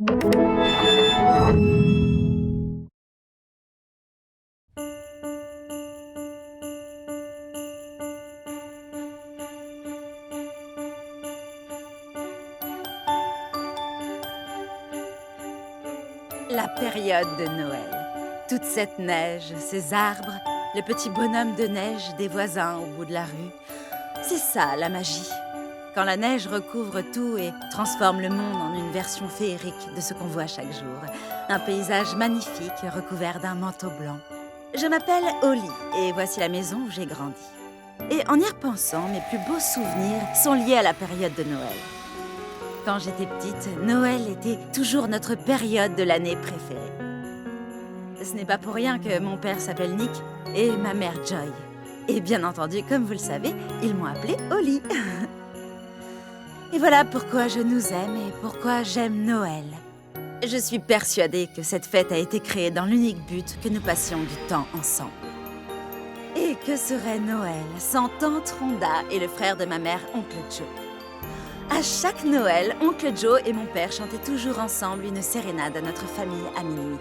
La période de Noël. Toute cette neige, ces arbres, le petit bonhomme de neige des voisins au bout de la rue. C'est ça, la magie. Quand la neige recouvre tout et transforme le monde en une version féerique de ce qu'on voit chaque jour. Un paysage magnifique recouvert d'un manteau blanc. Je m'appelle Holly et voici la maison où j'ai grandi. Et en y repensant, mes plus beaux souvenirs sont liés à la période de Noël. Quand j'étais petite, Noël était toujours notre période de l'année préférée. Ce n'est pas pour rien que mon père s'appelle Nick et ma mère Joy. Et bien entendu, comme vous le savez, ils m'ont appelée Holly. Et voilà pourquoi je nous aime et pourquoi j'aime Noël. Je suis persuadée que cette fête a été créée dans l'unique but que nous passions du temps ensemble. Et que serait Noël sans tante Rhonda et le frère de ma mère, oncle Joe? À chaque Noël, oncle Joe et mon père chantaient toujours ensemble une sérénade à notre famille à minuit.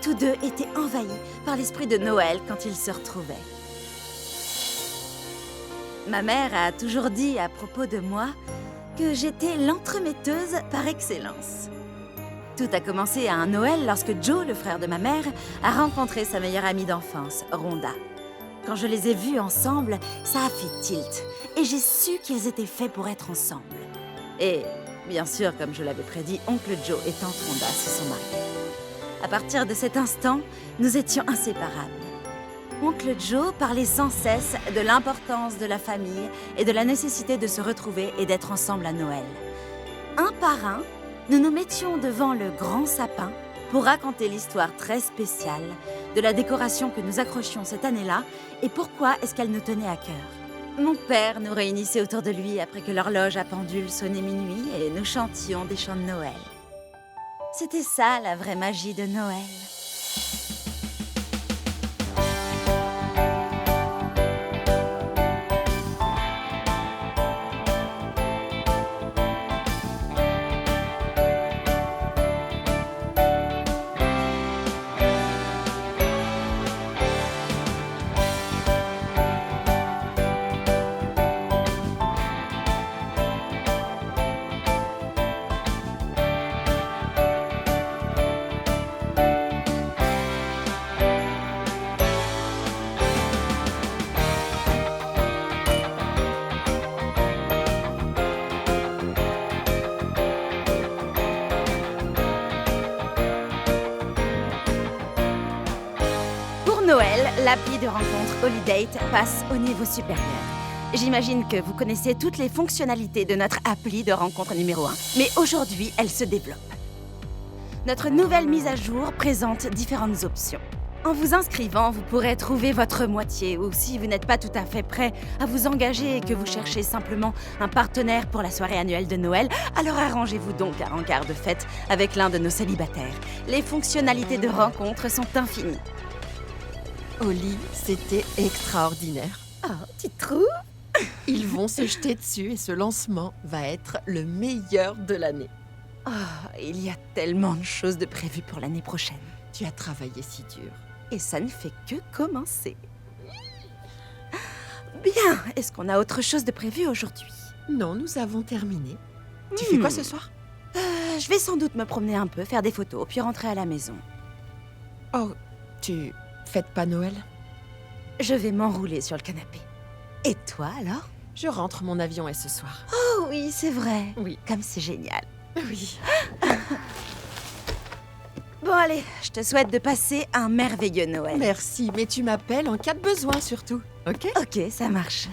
Tous deux étaient envahis par l'esprit de Noël quand ils se retrouvaient. Ma mère a toujours dit à propos de moi que j'étais l'entremetteuse par excellence. Tout a commencé à un Noël lorsque Joe, le frère de ma mère, a rencontré sa meilleure amie d'enfance, Rhonda. Quand je les ai vus ensemble, ça a fait tilt, et j'ai su qu'ils étaient faits pour être ensemble. Et, bien sûr, comme je l'avais prédit, oncle Joe et tante Rhonda se sont mariés. À partir de cet instant, nous étions inséparables. Oncle Joe parlait sans cesse de l'importance de la famille et de la nécessité de se retrouver et d'être ensemble à Noël. Un par un, nous nous mettions devant le grand sapin pour raconter l'histoire très spéciale de la décoration que nous accrochions cette année-là et pourquoi est-ce qu'elle nous tenait à cœur. Mon père nous réunissait autour de lui après que l'horloge à pendule sonnait minuit et nous chantions des chants de Noël. C'était ça, la vraie magie de Noël. Pour Noël, l'appli de rencontre Holidate passe au niveau supérieur. J'imagine que vous connaissez toutes les fonctionnalités de notre appli de rencontre numéro 1, mais aujourd'hui, elle se développe. Notre nouvelle mise à jour présente différentes options. En vous inscrivant, vous pourrez trouver votre moitié, ou si vous n'êtes pas tout à fait prêt à vous engager et que vous cherchez simplement un partenaire pour la soirée annuelle de Noël, alors arrangez-vous donc à rencard de fête avec l'un de nos célibataires. Les fonctionnalités de rencontre sont infinies. Holly, c'était extraordinaire. Oh, tu trouves? Ils vont se jeter dessus et ce lancement va être le meilleur de l'année. Oh, il y a tellement de choses de prévues pour l'année prochaine. Tu as travaillé si dur. Et ça ne fait que commencer. Bien, est-ce qu'on a autre chose de prévu aujourd'hui? Non, nous avons terminé. Tu fais quoi ce soir? Je vais sans doute me promener un peu, faire des photos, puis rentrer à la maison. Oh, tu fêtes pas Noël? Je vais m'enrouler sur le canapé. Et toi, alors? Je rentre, mon avion est ce soir. Oh oui, c'est vrai. Oui. Comme c'est génial. Oui. Bon, allez, je te souhaite de passer un merveilleux Noël. Merci, mais tu m'appelles en cas de besoin surtout, ok? Ok, ça marche.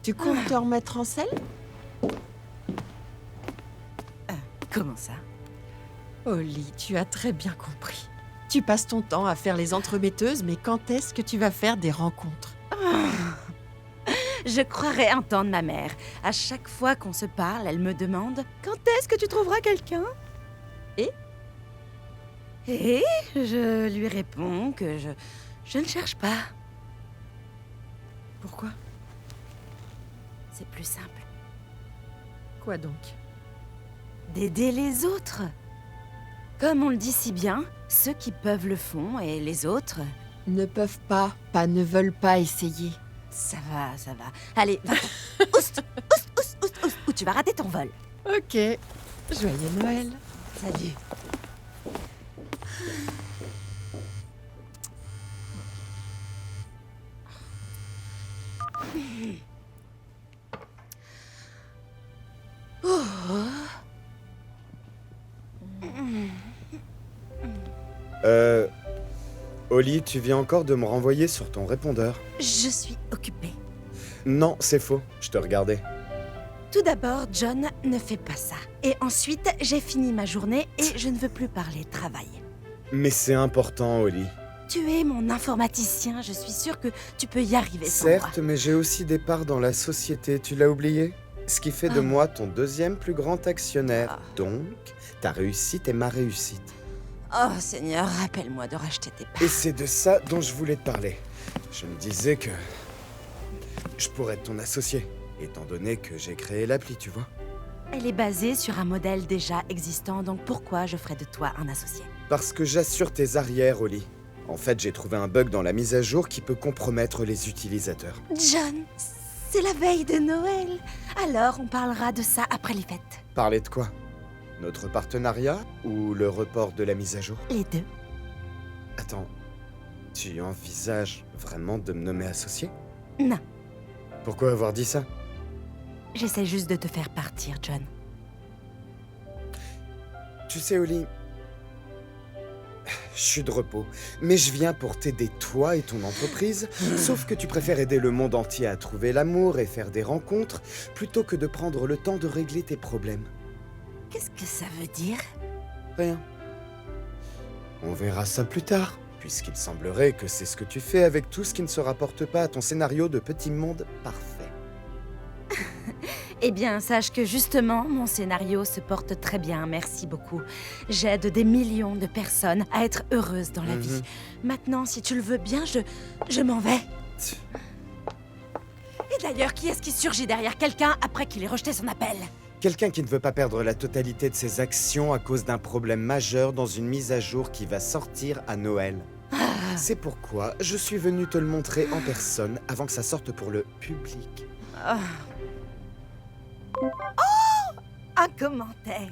Tu comptes te remettre en selle? Comment ça? Holly, tu as très bien compris. Tu passes ton temps à faire les entremetteuses, mais quand est-ce que tu vas faire des rencontres? Je croirais entendre ma mère. À chaque fois qu'on se parle, elle me demande « Quand est-ce que tu trouveras quelqu'un ?» Et je lui réponds que je ne cherche pas. Pourquoi? C'est plus simple. Quoi donc? d'aider les autres. Comme on le dit si bien, ceux qui peuvent le font et les autres... Ne peuvent pas ne veulent pas essayer. Ça va, ça va. Allez, va. Oust, oust, oust, oust, oust, ou tu vas rater ton vol. Ok. Joyeux Noël. Salut. Holly, tu viens encore de me renvoyer sur ton répondeur. Je suis occupée. Non, c'est faux, je te regardais. Tout d'abord, John, ne fais pas ça. Et ensuite, j'ai fini ma journée et je ne veux plus parler travail. Mais c'est important, Holly. Tu es mon informaticien, je suis sûre que tu peux y arriver sans moi. Certes, mais j'ai aussi des parts dans la société, tu l'as oublié? Ce qui fait de moi ton deuxième plus grand actionnaire. Donc, ta réussite est ma réussite. Oh Seigneur, rappelle-moi de racheter tes parts. Et c'est de ça dont je voulais te parler. Je me disais que je pourrais être ton associé, étant donné que j'ai créé l'appli, tu vois. Elle est basée sur un modèle déjà existant, donc pourquoi je ferais de toi un associé? Parce que j'assure tes arrières, Holly. En fait, j'ai trouvé un bug dans la mise à jour qui peut compromettre les utilisateurs. John, c'est la veille de Noël. Alors on parlera de ça après les fêtes. Parler de quoi? Notre partenariat ou le report de la mise à jour? Les deux. Attends, tu envisages vraiment de me nommer associé? Non, Pourquoi avoir dit ça? j'essaie juste de te faire partir, John. Tu sais, Holly, je suis de repos, mais je viens pour t'aider toi et ton entreprise, sauf que tu préfères aider le monde entier à trouver l'amour et faire des rencontres, plutôt que de prendre le temps de régler tes problèmes. Qu'est-ce que ça veut dire? Rien. On verra ça plus tard, puisqu'il semblerait que c'est ce que tu fais avec tout ce qui ne se rapporte pas à ton scénario de petit monde parfait. Eh bien, sache que justement, mon scénario se porte très bien, merci beaucoup. J'aide des millions de personnes à être heureuses dans la vie. Maintenant, si tu le veux bien, je m'en vais. Et d'ailleurs, qui est-ce qui surgit derrière quelqu'un après qu'il ait rejeté son appel? Quelqu'un qui ne veut pas perdre la totalité de ses actions à cause d'un problème majeur dans une mise à jour qui va sortir à Noël. C'est pourquoi je suis venu te le montrer en personne avant que ça sorte pour le public. Un commentaire.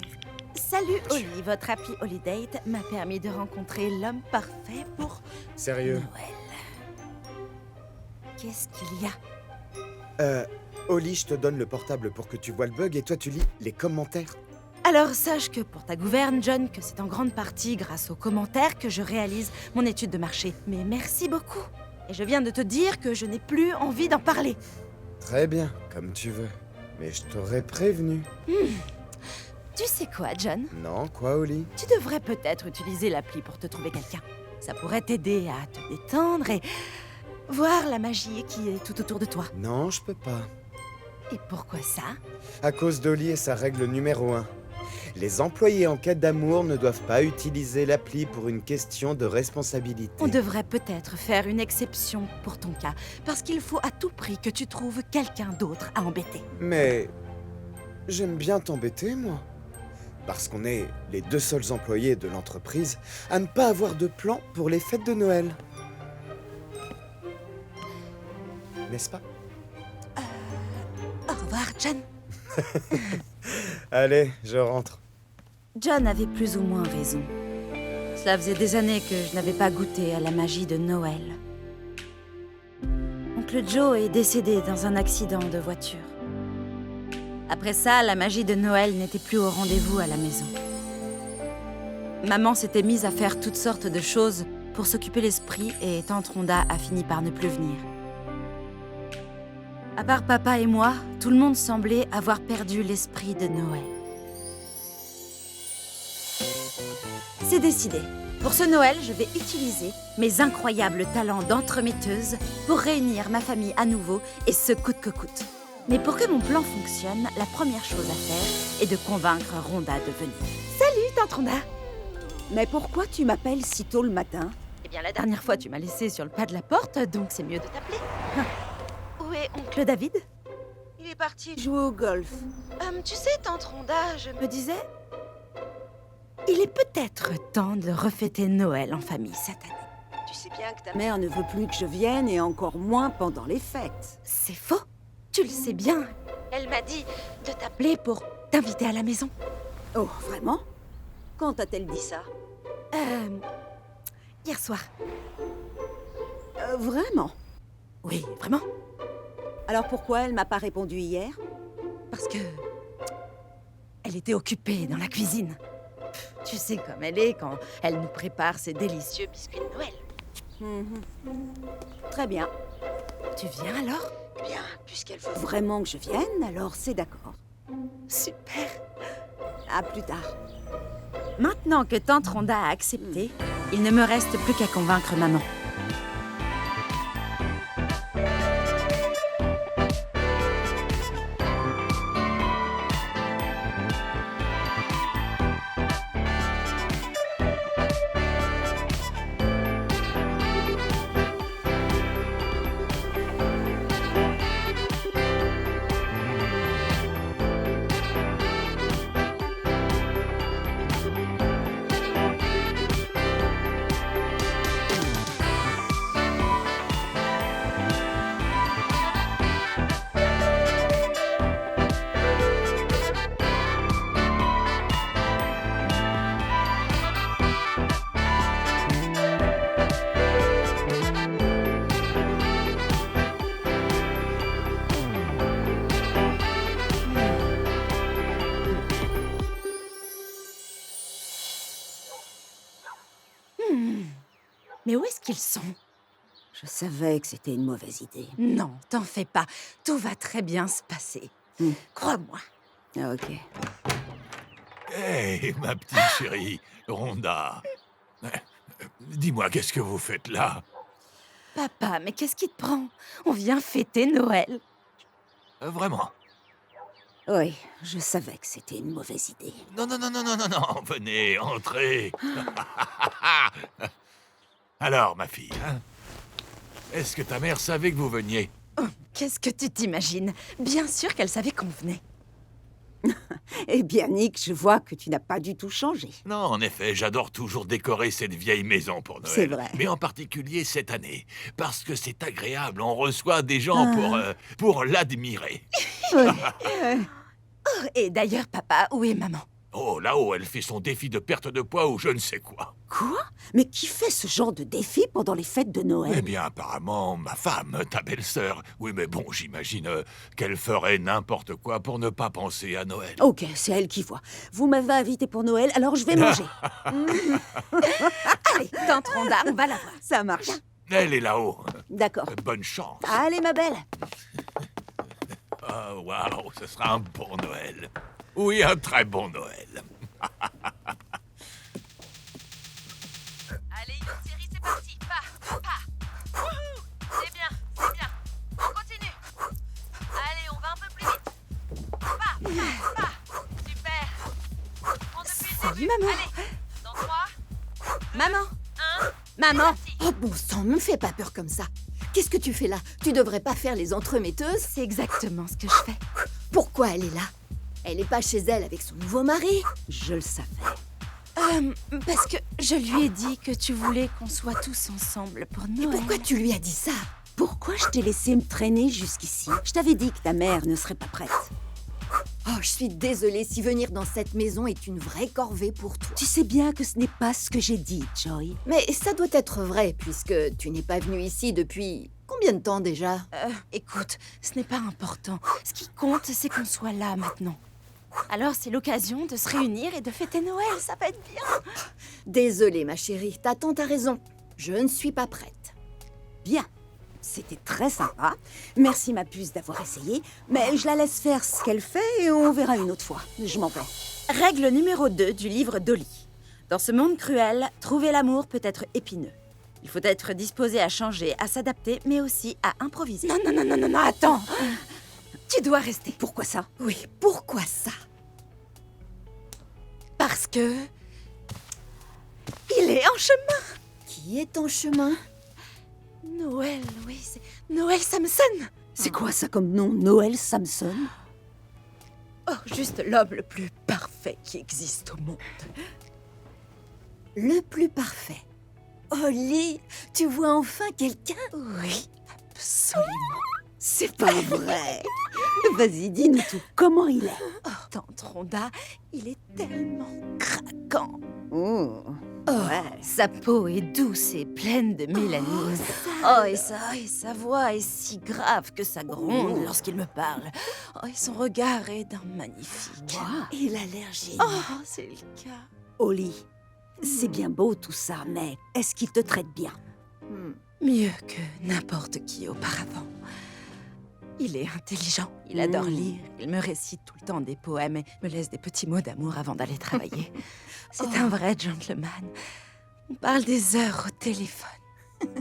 Salut Holly, votre appli Holidate m'a permis de rencontrer l'homme parfait pour Sérieux? Noël. Qu'est-ce qu'il y a? Holly, je te donne le portable pour que tu vois le bug et toi tu lis les commentaires. Alors sache que pour ta gouverne, John, que c'est en grande partie grâce aux commentaires que je réalise mon étude de marché. Mais merci beaucoup. Et je viens de te dire que je n'ai plus envie d'en parler. Très bien, comme tu veux. Mais je t'aurais prévenu. Tu sais quoi, John? Non, quoi, Holly? Tu devrais peut-être utiliser l'appli pour te trouver quelqu'un. Ça pourrait t'aider à te détendre et voir la magie qui est tout autour de toi. Non, je peux pas. Et pourquoi ça? À cause d'Holly et sa règle numéro 1. Les employés en quête d'amour ne doivent pas utiliser l'appli pour une question de responsabilité. On devrait peut-être faire une exception pour ton cas, parce qu'il faut à tout prix que tu trouves quelqu'un d'autre à embêter. Mais j'aime bien t'embêter, moi. Parce qu'on est les deux seuls employés de l'entreprise à ne pas avoir de plan pour les fêtes de Noël. N'est-ce pas? Au revoir, John. Allez, je rentre. John avait plus ou moins raison. Cela faisait des années que je n'avais pas goûté à la magie de Noël. Oncle Joe est décédé dans un accident de voiture. Après ça, la magie de Noël n'était plus au rendez-vous à la maison. Maman s'était mise à faire toutes sortes de choses pour s'occuper l'esprit et tante Rhonda a fini par ne plus venir. À part papa et moi, tout le monde semblait avoir perdu l'esprit de Noël. C'est décidé. Pour ce Noël, je vais utiliser mes incroyables talents d'entremetteuse pour réunir ma famille à nouveau et ce coûte que coûte. Mais pour que mon plan fonctionne, la première chose à faire est de convaincre Rhonda de venir. Salut, tante Rhonda! Mais pourquoi tu m'appelles si tôt le matin? Eh bien, la dernière fois, tu m'as laissé sur le pas de la porte, donc c'est mieux de t'appeler. Où est oncle David? Il est parti jouer au golf. Tu sais, tante Rhonda, je me disais, Il est peut-être temps de refêter Noël en famille cette année. Tu sais bien que ta mère ne veut plus que je vienne et encore moins pendant les fêtes. C'est faux. Tu le sais bien. Elle m'a dit de t'appeler pour t'inviter à la maison. Oh, vraiment? Quand a-t-elle dit ça? Hier soir. Vraiment? Oui, vraiment. Alors pourquoi elle m'a pas répondu hier? Parce que... elle était occupée dans la cuisine. Tu sais comme elle est quand elle nous prépare ses délicieux biscuits de Noël. Très bien. Tu viens alors? Bien, puisqu'elle veut vraiment que je vienne, alors c'est d'accord. Super. À plus tard. Maintenant que Tante Rhonda a accepté, il ne me reste plus qu'à convaincre maman. Mais où est-ce qu'ils sont? Je savais que c'était une mauvaise idée. Non, t'en fais pas. Tout va très bien se passer. Crois-moi. Ah, ok. Hé, ma petite chérie, Rhonda. Dis-moi, qu'est-ce que vous faites là? Papa, mais qu'est-ce qui te prend? On vient fêter Noël. Vraiment? Oui, je savais que c'était une mauvaise idée. Non, non, non, non, non, non, non, venez, entrez. Alors, ma fille, hein? Est-ce que ta mère savait que vous veniez? Oh, qu'est-ce que tu t'imagines? Bien sûr qu'elle savait qu'on venait. Eh bien, Nick, je vois que tu n'as pas du tout changé. Non, en effet, j'adore toujours décorer cette vieille maison pour Noël. C'est vrai. Mais en particulier cette année, parce que c'est agréable, on reçoit des gens pour l'admirer. Oh, et d'ailleurs, papa, où est maman? Oh, là-haut, elle fait son défi de perte de poids ou je ne sais quoi. Quoi? Mais qui fait ce genre de défi pendant les fêtes de Noël? Eh bien, apparemment, ma femme, ta belle-sœur. Oui, mais bon, j'imagine qu'elle ferait n'importe quoi pour ne pas penser à Noël. Ok, c'est elle qui voit. Vous m'avez invité pour Noël, alors je vais manger. Allez, Tante Rhonda, on va la voir. Ça marche. Elle est là-haut. D'accord. Bonne chance. Allez, ma belle. Oh, waouh, ce sera un bon Noël. Oui, un très bon Noël. Allez, Thierry, c'est parti. Pas. Wouhou. C'est bien, c'est bien. On continue. Allez, on va un peu plus vite. Pas. Super. On depuis le Salut, début. maman. Allez, dans 3, Maman. 1, Maman. Oh bon sang, me fais pas peur comme ça. Qu'est-ce que tu fais là? Tu devrais pas faire les entremetteuses. C'est exactement ce que je fais. Pourquoi elle est là? Elle est pas chez elle avec son nouveau mari? Je le savais. Parce que je lui ai dit que tu voulais qu'on soit tous ensemble pour Et Noël. pourquoi tu lui as dit ça? Pourquoi je t'ai laissé me traîner jusqu'ici? Je t'avais dit que ta mère ne serait pas prête. Oh, je suis désolée si venir dans cette maison est une vraie corvée pour toi. Tu sais bien que ce n'est pas ce que j'ai dit, Joy. Mais ça doit être vrai puisque tu n'es pas venue ici depuis combien de temps déjà? Écoute, ce n'est pas important. Ce qui compte, c'est qu'on soit là maintenant. Alors c'est l'occasion de se réunir et de fêter Noël, ça va être bien. Désolée ma chérie, ta tante a raison. Je ne suis pas prête. Bien. C'était très sympa. Merci, ma puce, d'avoir essayé. Mais je la laisse faire ce qu'elle fait et on verra une autre fois. Je m'en vais. Règle numéro 2 du livre d'Ollie. Dans ce monde cruel, trouver l'amour peut être épineux. Il faut être disposé à changer, à s'adapter, mais aussi à improviser. Non, non, non, non, non, non, attends. Tu dois rester. Pourquoi ça? Oui, pourquoi ça? Parce que... il est en chemin. Qui est en chemin? Noël, oui, c'est Noël Samson. C'est quoi ça comme nom? Noël Samson? Oh, juste l'homme le plus parfait qui existe au monde. Le plus parfait. Holly, tu vois enfin quelqu'un? Oui, absolument. C'est pas vrai. Vas-y, dis-nous tout. Comment il est? Tante Rhonda, il est tellement craquant. Oh, ouais. Sa peau est douce et pleine de mélanine. Et sa voix est si grave que ça gronde lorsqu'il me parle. Oh, et son regard est d'un magnifique. Il a l'air génial. Oh, c'est le cas. Oli, c'est bien beau tout ça, mais est-ce qu'il te traite bien? Mieux que n'importe qui auparavant. Il est intelligent, il adore lire, il me récite tout le temps des poèmes et me laisse des petits mots d'amour avant d'aller travailler. C'est un vrai gentleman. On parle des heures au téléphone.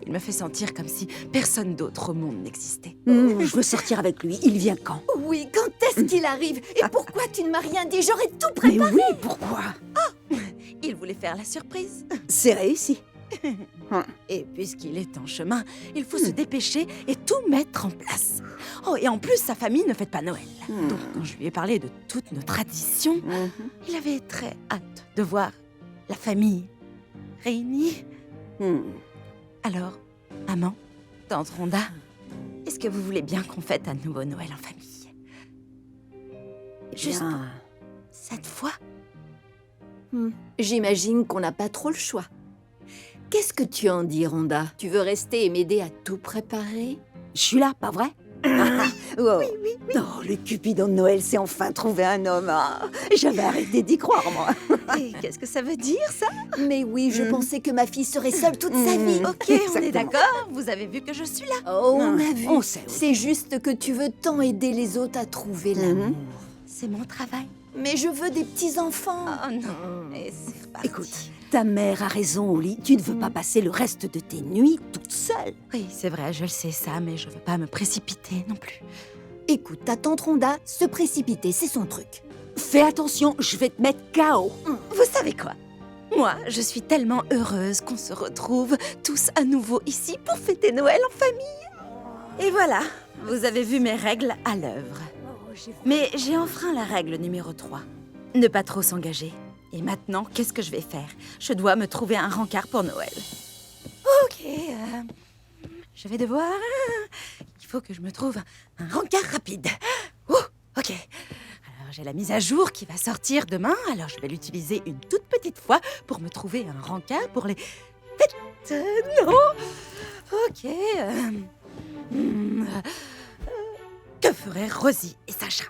Il me fait sentir comme si personne d'autre au monde n'existait. Je veux sortir avec lui. Il vient quand? Oui, quand est-ce qu'il arrive? Et pourquoi tu ne m'as rien dit? J'aurais tout Mais préparé. oui, pourquoi? Il voulait faire la surprise. C'est réussi. Et puisqu'il est en chemin, il faut se dépêcher et tout mettre en place. Oh, et en plus, sa famille ne fête pas Noël. Donc, quand je lui ai parlé de toutes nos traditions, il avait très hâte de voir la famille réunie. Alors, maman, tante Rhonda, est-ce que vous voulez bien qu'on fête un nouveau Noël en famille? Juste Bien. cette fois? J'imagine qu'on n'a pas trop le choix. Qu'est-ce que tu en dis, Rhonda? Tu veux rester et m'aider à tout préparer? Je suis là, pas vrai? Oui. Oh, le Cupidon de Noël s'est enfin trouvé un homme. Ah, j'avais arrêté d'y croire, moi. Et qu'est-ce que ça veut dire, ça? Mais oui, je pensais que ma fille serait seule toute sa vie. Ok, on est Exactement. d'accord, vous avez vu que je suis là. Oh, on a vu. On sait, oui. C'est juste que tu veux tant aider les autres à trouver l'amour. C'est mon travail. Mais je veux des petits-enfants. Oh non, et c'est reparti. Écoute, ta mère a raison, Oli. Tu ne veux pas passer le reste de tes nuits toute seule. Oui, c'est vrai, je le sais ça, mais je veux pas me précipiter non plus. Écoute, ta tante Rhonda, se précipiter, c'est son truc. Fais attention, je vais te mettre KO. Vous savez quoi? Moi, je suis tellement heureuse qu'on se retrouve tous à nouveau ici pour fêter Noël en famille. Et voilà, vous avez vu mes règles à l'œuvre. Mais j'ai enfreint la règle numéro 3. Ne pas trop s'engager. Et maintenant, qu'est-ce que je vais faire? Je dois me trouver un rencard pour Noël. Ok, je vais devoir... Il faut que je me trouve un rencard rapide. Ouh, ok. Alors, j'ai la mise à jour qui va sortir demain, alors je vais l'utiliser une toute petite fois pour me trouver un rencard pour les fêtes. Non. Ok. Que feraient Rosie et Sacha?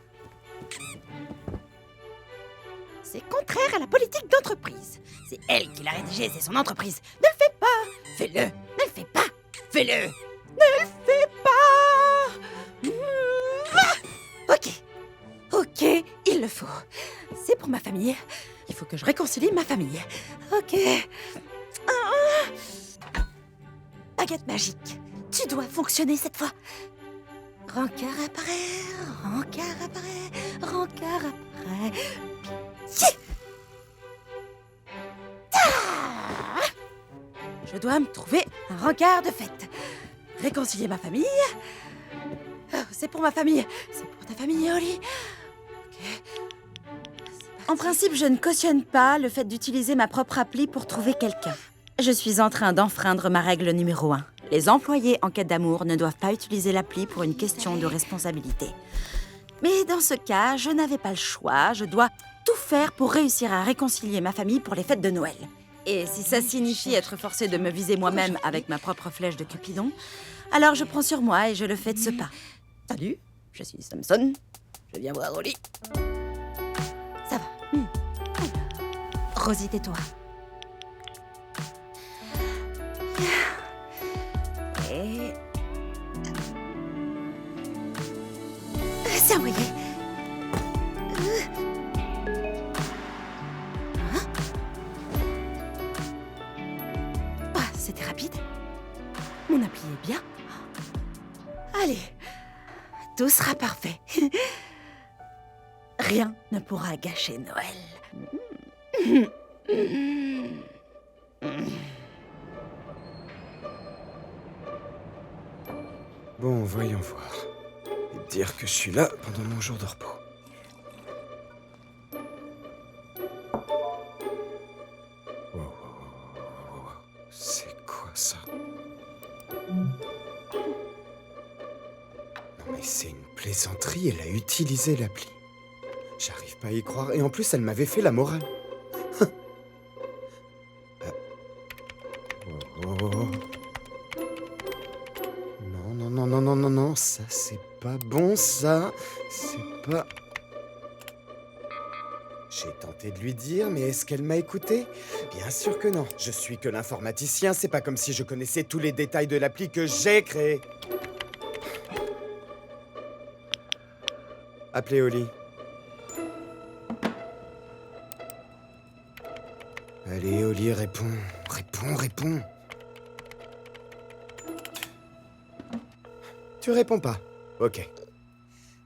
C'est contraire à la politique d'entreprise. C'est elle qui l'a rédigé, c'est son entreprise. Ne le fais pas. Fais-le. Ne le fais pas. Fais-le. Ne le fais pas. Ok. Ok, il le faut. C'est pour ma famille. Il faut que je réconcilie ma famille. Ok. Baguette magique. Tu dois fonctionner cette fois. Rancard apparaît, rancard apparaît, rancard apparaît. Pitié. Ah. Je dois me trouver un rencard de fête. Réconcilier ma famille. Oh, c'est pour ma famille. C'est pour ta famille, Oli. En principe, je ne cautionne pas le fait d'utiliser ma propre appli pour trouver quelqu'un. Je suis en train d'enfreindre ma règle numéro 1. Les employés en quête d'amour ne doivent pas utiliser l'appli pour une question de responsabilité. Mais dans ce cas, je n'avais pas le choix. Je dois tout faire pour réussir à réconcilier ma famille pour les fêtes de Noël. Et si ça signifie être forcée de me viser moi-même avec ma propre flèche de Cupidon, alors je prends sur moi et je le fais de ce pas. Salut, je suis Samson. Je viens voir Oli. Ça va. Alors, Rosie, tais-toi. Et... C'est envoyé. Ah, c'était rapide. Mon appli est bien. Allez, tout sera parfait. Rien ne pourra gâcher Noël. Bon, voyons voir. Et dire que je suis là pendant mon jour de repos. Wow, wow, wow. C'est quoi ça? Non mais c'est une plaisanterie, elle a utilisé l'appli. J'arrive pas à y croire, et en plus elle m'avait fait la morale. Oh. Non, ça c'est pas bon, ça. C'est pas... J'ai tenté de lui dire, mais est-ce qu'elle m'a écouté? Bien sûr que non. Je suis que l'informaticien, c'est pas comme si je connaissais tous les détails de l'appli que j'ai créée. Appelez Oli. Allez, Oli, réponds. Réponds. Tu réponds pas. Ok.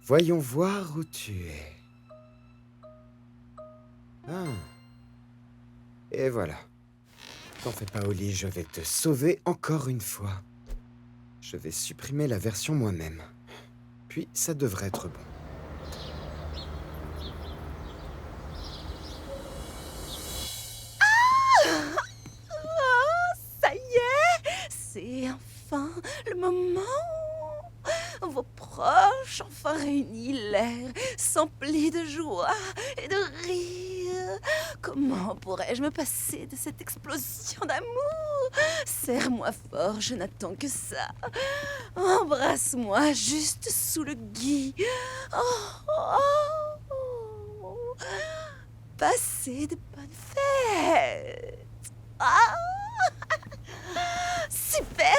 Voyons voir où tu es. Ah. Et voilà. T'en fais pas, Oli, je vais te sauver encore une fois. Je vais supprimer la version moi-même. Puis, ça devrait être bon. Ça y est, c'est enfin le moment. Vos proches enfin réunis, l'air s'emplit de joie et de rire. Comment pourrais-je me passer de cette explosion d'amour? Serre-moi fort, je n'attends que ça. Embrasse-moi juste sous le gui. Oh. Passez de bonnes fêtes. Ah. Super.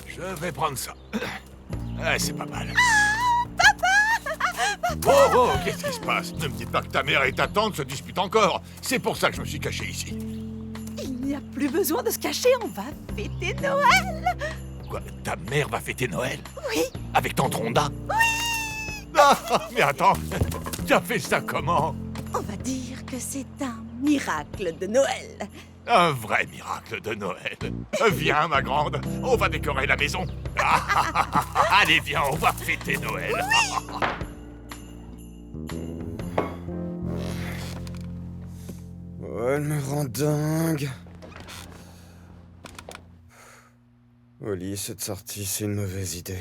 Je vais prendre ça. Ah, c'est pas mal. Papa! Oh, qu'est-ce qui se passe? Ne me dites pas que ta mère et ta tante se disputent encore. C'est pour ça que je me suis caché ici. Il n'y a plus besoin de se cacher, on va fêter Noël. Quoi? Ta mère va fêter Noël? Oui. Avec tante Rhonda? Oui! Ah, mais attends, tu as fait ça comment? On va dire que c'est un miracle de Noël. Un vrai miracle de Noël. Viens, ma grande, on va décorer la maison. Allez, viens, on va fêter Noël. Oh, elle me rend dingue. Oli, cette sortie, c'est une mauvaise idée.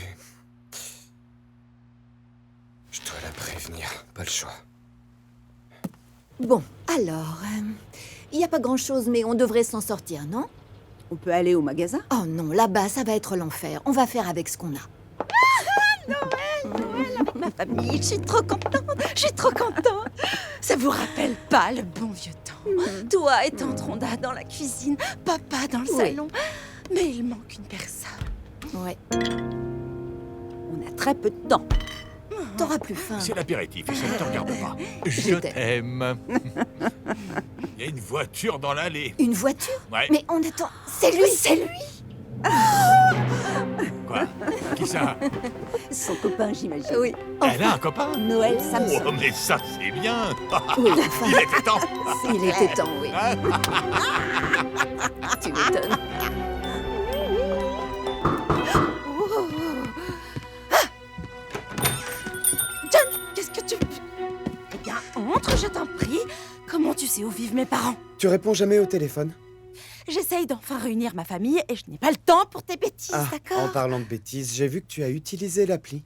Je dois la prévenir, pas le choix. Bon, alors, il n'y a pas grand-chose, mais on devrait s'en sortir, non? On peut aller au magasin? Oh non, là-bas, ça va être l'enfer. On va faire avec ce qu'on a. Ma famille, je suis trop contente. Ça vous rappelle pas le bon vieux temps? Toi et tante Rhonda dans la cuisine, papa dans le Oui. salon. Mais il manque une personne. Ouais. On a très peu de temps. T'auras plus faim. C'est l'apéritif et ça ne te regarde pas. Je t'aime. t'aime. Il y a une voiture dans l'allée. Une voiture? Ouais. Mais on attend. C'est lui. Quoi? Qui ça? Son copain, j'imagine. Oui. Elle a un copain? Noël Oh, Samson. mais ça, c'est bien. Oui, Il était temps. il était temps, oui. Tu m'étonnes. John, qu'est-ce que tu... Eh bien, entre, je t'en prie. Comment tu sais où vivent mes parents? Tu réponds jamais au téléphone? J'essaye d'enfin réunir ma famille et je n'ai pas le temps pour tes bêtises, En d'accord? parlant de bêtises, j'ai vu que tu as utilisé l'appli.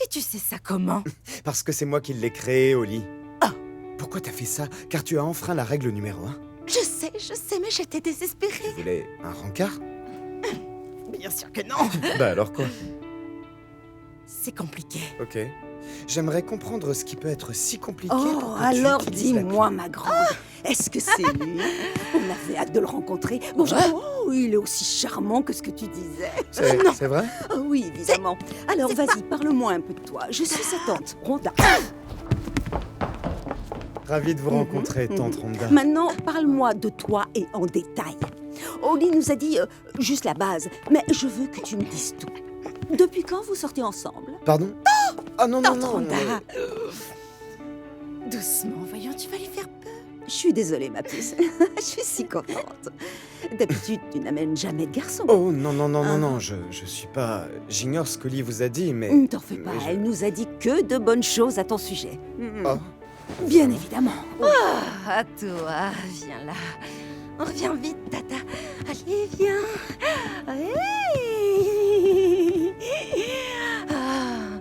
Et tu sais ça comment? Parce que c'est moi qui l'ai créé, Oli. Ah. Pourquoi t'as fait ça? Car tu as enfreint la règle numéro 1. Je sais, mais j'étais désespérée. Tu voulais un rencard? Bien sûr que non. Bah alors quoi? C'est compliqué. Ok. J'aimerais comprendre ce qui peut être si compliqué Oh, pour que alors tu utilises dis-moi, ma grande, est-ce que c'est lui? On avait hâte de le rencontrer. Bon, oh, il est aussi charmant que ce que tu disais. l'appli. C'est vrai? Oh, oui, évidemment. Alors, vas-y, parle-moi un peu de toi. Je suis sa tante, Rhonda. Ravi de vous rencontrer, tante Rhonda. Maintenant, parle-moi de toi et en détail. Oli nous a dit juste la base, mais je veux que tu me dises tout. Depuis quand vous sortez ensemble? Pardon? Ah non, Tante non. Rhonda. Doucement, voyons, tu vas lui faire peur. Je suis désolée, ma puce. Je suis si contente. D'habitude, tu n'amènes jamais de garçon. Oh non, je suis pas... J'ignore ce qu'Oli vous a dit, mais... Ne t'en fais pas, mais je- elle nous a dit que de bonnes choses à ton sujet. Oh. Bien évidemment. À toi, viens là. On revient vite, Tata. Allez, viens. Allez. Ah,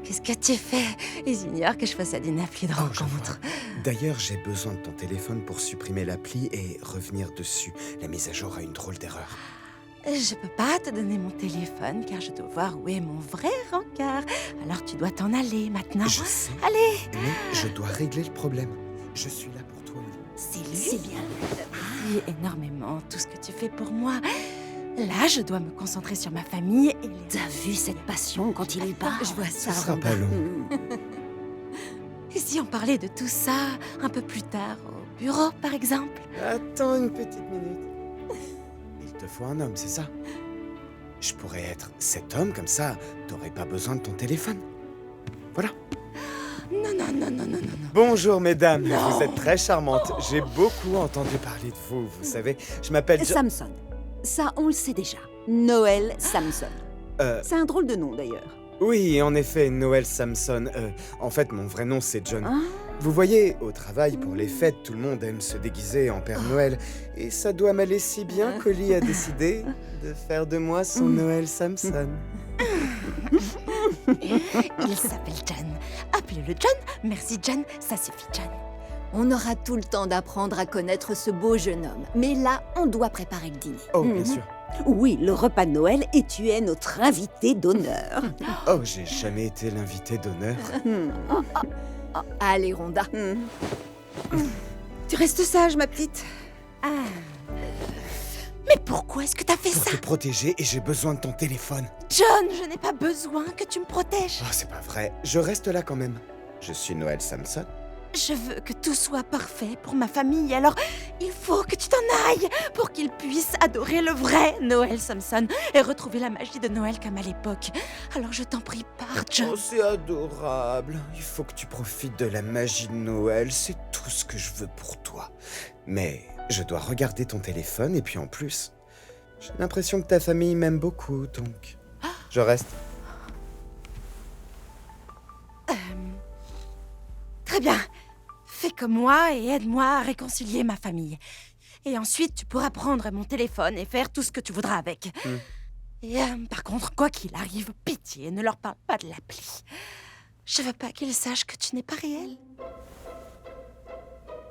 qu'est-ce que tu fais? Ils ignorent que je possède une appli de Oh, je rencontre. D'ailleurs, j'ai besoin de ton téléphone pour supprimer l'appli et revenir dessus. La mise à jour a une drôle d'erreur. Je peux pas te donner mon téléphone car je dois voir où est mon vrai rencard. Alors tu dois t'en aller maintenant. Je sais, Allez. mais je dois régler le problème. Je suis là pour toi, Oli. C'est lui. C'est bien. J'apprécie énormément tout ce que tu fais pour moi. Là, je dois me concentrer sur ma famille et les... T'as vu cette passion quand il y parle? Je vois Ce ça. sera Rhonda. pas long. Et si on parlait de tout ça un peu plus tard au bureau, par exemple? Attends une petite minute. Il te faut un homme, c'est ça? Je pourrais être cet homme, comme ça, t'aurais pas besoin de ton téléphone. Voilà. Non, non, non, non, non, non, non. Bonjour, mesdames. Non. Vous êtes très charmantes. J'ai beaucoup entendu parler de vous, vous savez. Je m'appelle... Samson. Ça, on le sait déjà. Noël Samson. C'est un drôle de nom, d'ailleurs. Oui, en effet, Noël Samson. En fait, mon vrai nom, c'est John. Ah. Vous voyez, au travail, pour les fêtes, tout le monde aime se déguiser en Père Noël. Et ça doit m'aller si bien qu'Oli a décidé de faire de moi son Noël Samson. Il s'appelle John. Appelez-le John. Merci, John. Ça suffit, John. On aura tout le temps d'apprendre à connaître ce beau jeune homme. Mais là, on doit préparer le dîner. Oh, bien sûr. Oui, le repas de Noël, et tu es notre invité d'honneur. Oh, j'ai jamais été l'invité d'honneur. Allez, Rhonda. Tu restes sage, ma petite. Mais pourquoi est-ce que t'as fait Pour ça? te protéger, et j'ai besoin de ton téléphone. John, je n'ai pas besoin que tu me protèges. Oh, c'est pas vrai. Je reste là quand même. Je suis Noël Samson. Je veux que tout soit parfait pour ma famille, alors il faut que tu t'en ailles pour qu'ils puissent adorer le vrai Noël Samson et retrouver la magie de Noël comme à l'époque. Alors je t'en prie, pars, John. Oh, c'est adorable. Il faut que tu profites de la magie de Noël. C'est tout ce que je veux pour toi. Mais je dois regarder ton téléphone et puis en plus, j'ai l'impression que ta famille m'aime beaucoup, donc je reste. Très bien. Fais comme moi et aide-moi à réconcilier ma famille. Et ensuite, tu pourras prendre mon téléphone et faire tout ce que tu voudras avec. Et par contre, quoi qu'il arrive, pitié, ne leur parle pas de l'appli. Je veux pas qu'ils sachent que tu n'es pas réel.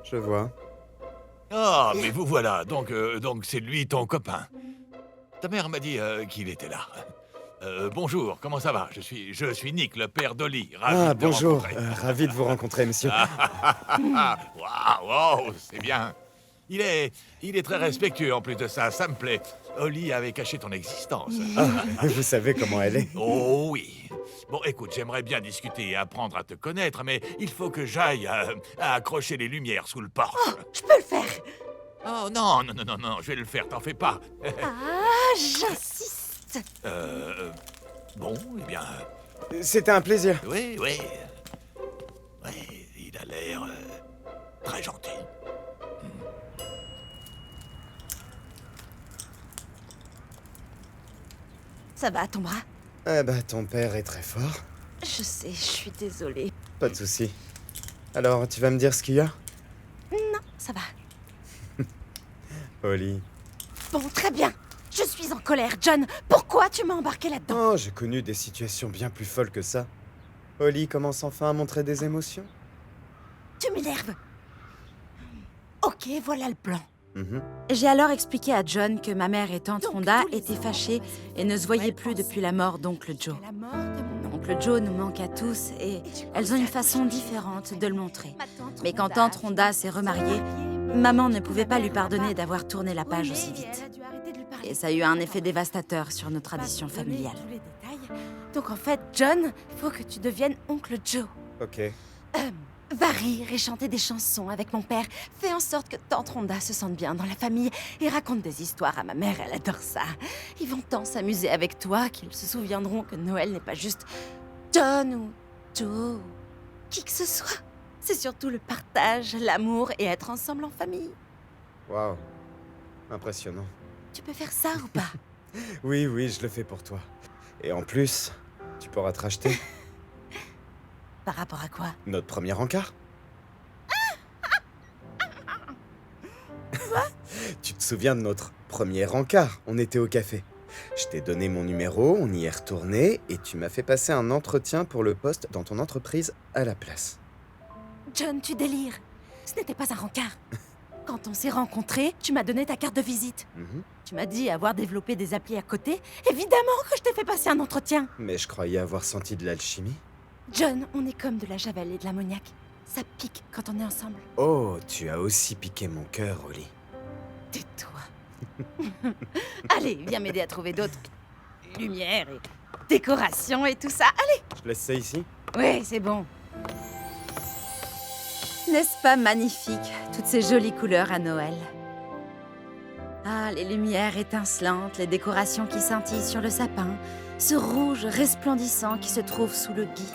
Je vois. Ah, mais vous voilà, donc c'est lui ton copain. Ta mère m'a dit qu'il était là. Bonjour, comment ça va? Je suis Nick, le père d'Oli. Ravi Ah, de te bonjour. rencontrer. Ravi de vous rencontrer, monsieur. Waouh, c'est bien. Il est très respectueux en plus de ça, ça me plaît. Oli avait caché ton existence. Ah, vous savez comment elle est. Oh oui. Bon, écoute, j'aimerais bien discuter et apprendre à te connaître, mais il faut que j'aille à accrocher les lumières sous le porche. Je peux le faire. Oh non, non, non, non, non, je vais le faire, t'en fais pas. Ah, j'insiste. Bon, eh bien, C'était un plaisir. oui, oui. Oui, il a l'air très gentil. Ça va, ton bras? Ah bah, ton père est très fort. Je sais, je suis désolée. Pas de souci. Alors, tu vas me dire ce qu'il y a? Non, ça va. Oli. Bon, très bien. Je suis en colère, John. Pourquoi tu m'as embarqué là-dedans? Oh, j'ai connu des situations bien plus folles que ça. Oli commence enfin à montrer des émotions. Tu m'énerves. Ok, voilà le plan. Mhm. J'ai alors expliqué à John que ma mère et tante Rhonda étaient fâchées et ne se voyaient plus depuis la mort d'oncle Joe. Oncle Joe nous manque à tous et elles ont une façon différente de le montrer. Mais quand tante Rhonda s'est remariée, maman ne pouvait pas lui pardonner d'avoir tourné la page aussi vite. Et ça a eu un effet dévastateur sur nos traditions familiales. Donc en fait, John, faut que tu deviennes oncle Joe. Ok. Va rire et chanter des chansons avec mon père. Fais en sorte que tante Rhonda se sente bien dans la famille et raconte des histoires à ma mère, elle adore ça. Ils vont tant s'amuser avec toi qu'ils se souviendront que Noël n'est pas juste John ou Joe ou qui que ce soit. C'est surtout le partage, l'amour et être ensemble en famille. Waouh. Impressionnant. Tu peux faire ça ou pas? Oui, oui, je le fais pour toi. Et en plus, tu pourras te racheter Par rapport à quoi? notre premier encart. Tu te souviens de notre premier encart? On était au café. Je t'ai donné mon numéro, on y est retourné, et tu m'as fait passer un entretien pour le poste dans ton entreprise à la place. John, tu délires. Ce n'était pas un rencard. Quand on s'est rencontrés, tu m'as donné ta carte de visite. Mhm. Tu m'as dit avoir développé des applis à côté. Évidemment que je t'ai fait passer un entretien. Mais je croyais avoir senti de l'alchimie. John, on est comme de la javel et de l'ammoniac. Ça pique quand on est ensemble. Oh, tu as aussi piqué mon cœur, Oli. Tais-toi. Allez, viens m'aider à trouver d'autres lumières et décorations et tout ça. Allez. Je laisse ça ici? Oui, c'est bon. N'est-ce pas magnifique, toutes ces jolies couleurs à Noël? Ah, les lumières étincelantes, les décorations qui scintillent sur le sapin, ce rouge resplendissant qui se trouve sous le gui.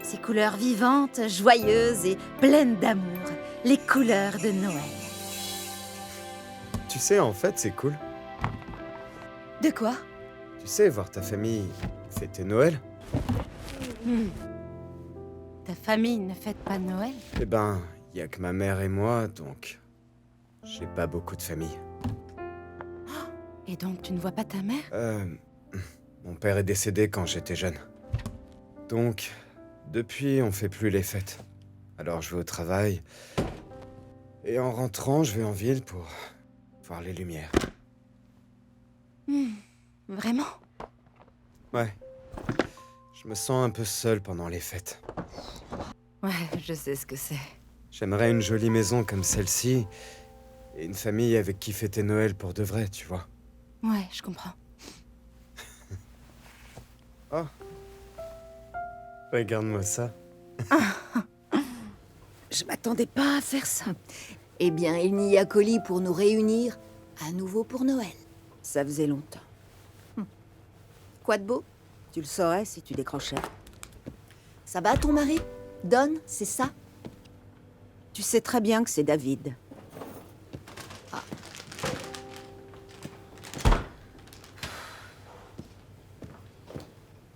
Ces couleurs vivantes, joyeuses et pleines d'amour, les couleurs de Noël. Tu sais, en fait, c'est cool. De quoi? Tu sais, voir ta famille fêter Noël? Ta famille ne fête pas Noël? Eh ben, y a que ma mère et moi, donc... J'ai pas beaucoup de famille. Et donc tu ne vois pas ta mère? Mon père est décédé quand j'étais jeune. Donc, depuis, on fait plus les fêtes. Alors je vais au travail. Et en rentrant, je vais en ville pour voir les lumières. Vraiment? Ouais. Je me sens un peu seul pendant les fêtes. Ouais, je sais ce que c'est. J'aimerais une jolie maison comme celle-ci. Et une famille avec qui fêter Noël pour de vrai, tu vois. Ouais, je comprends. Oh. Regarde-moi ça. Je m'attendais pas à faire ça. Eh bien, il n'y a qu'au lit pour nous réunir à nouveau pour Noël. Ça faisait longtemps. Quoi de beau? Tu le saurais si tu décrochais. Ça va, ton mari? Don, c'est ça? Tu sais très bien que c'est David.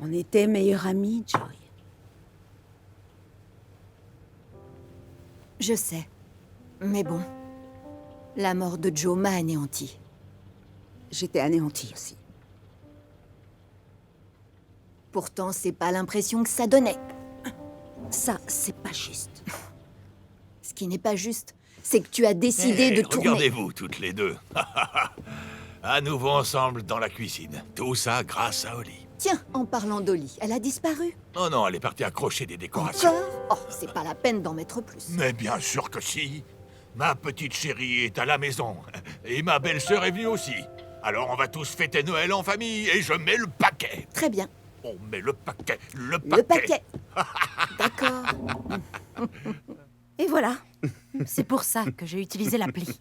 On était meilleurs amis, Joy. Je sais. Mais bon, la mort de Joe m'a anéanti. J'étais anéantie aussi. Pourtant, c'est pas l'impression que ça donnait. Ça, c'est pas juste. Ce qui n'est pas juste, c'est que tu as décidé de tourner. Regardez-vous toutes les deux. À nouveau ensemble dans la cuisine. Tout ça grâce à Oli. Tiens, en parlant d'Oli, elle a disparu. Non, non, elle est partie accrocher des décorations. Encore? Oh, c'est pas la peine d'en mettre plus. Mais bien sûr que si. Ma petite chérie est à la maison. Et ma belle-sœur est venue aussi. Alors on va tous fêter Noël en famille et je mets le paquet. Très bien. On met le paquet, le Le paquet. paquet. D'accord. Et voilà. C'est pour ça que j'ai utilisé l'appli.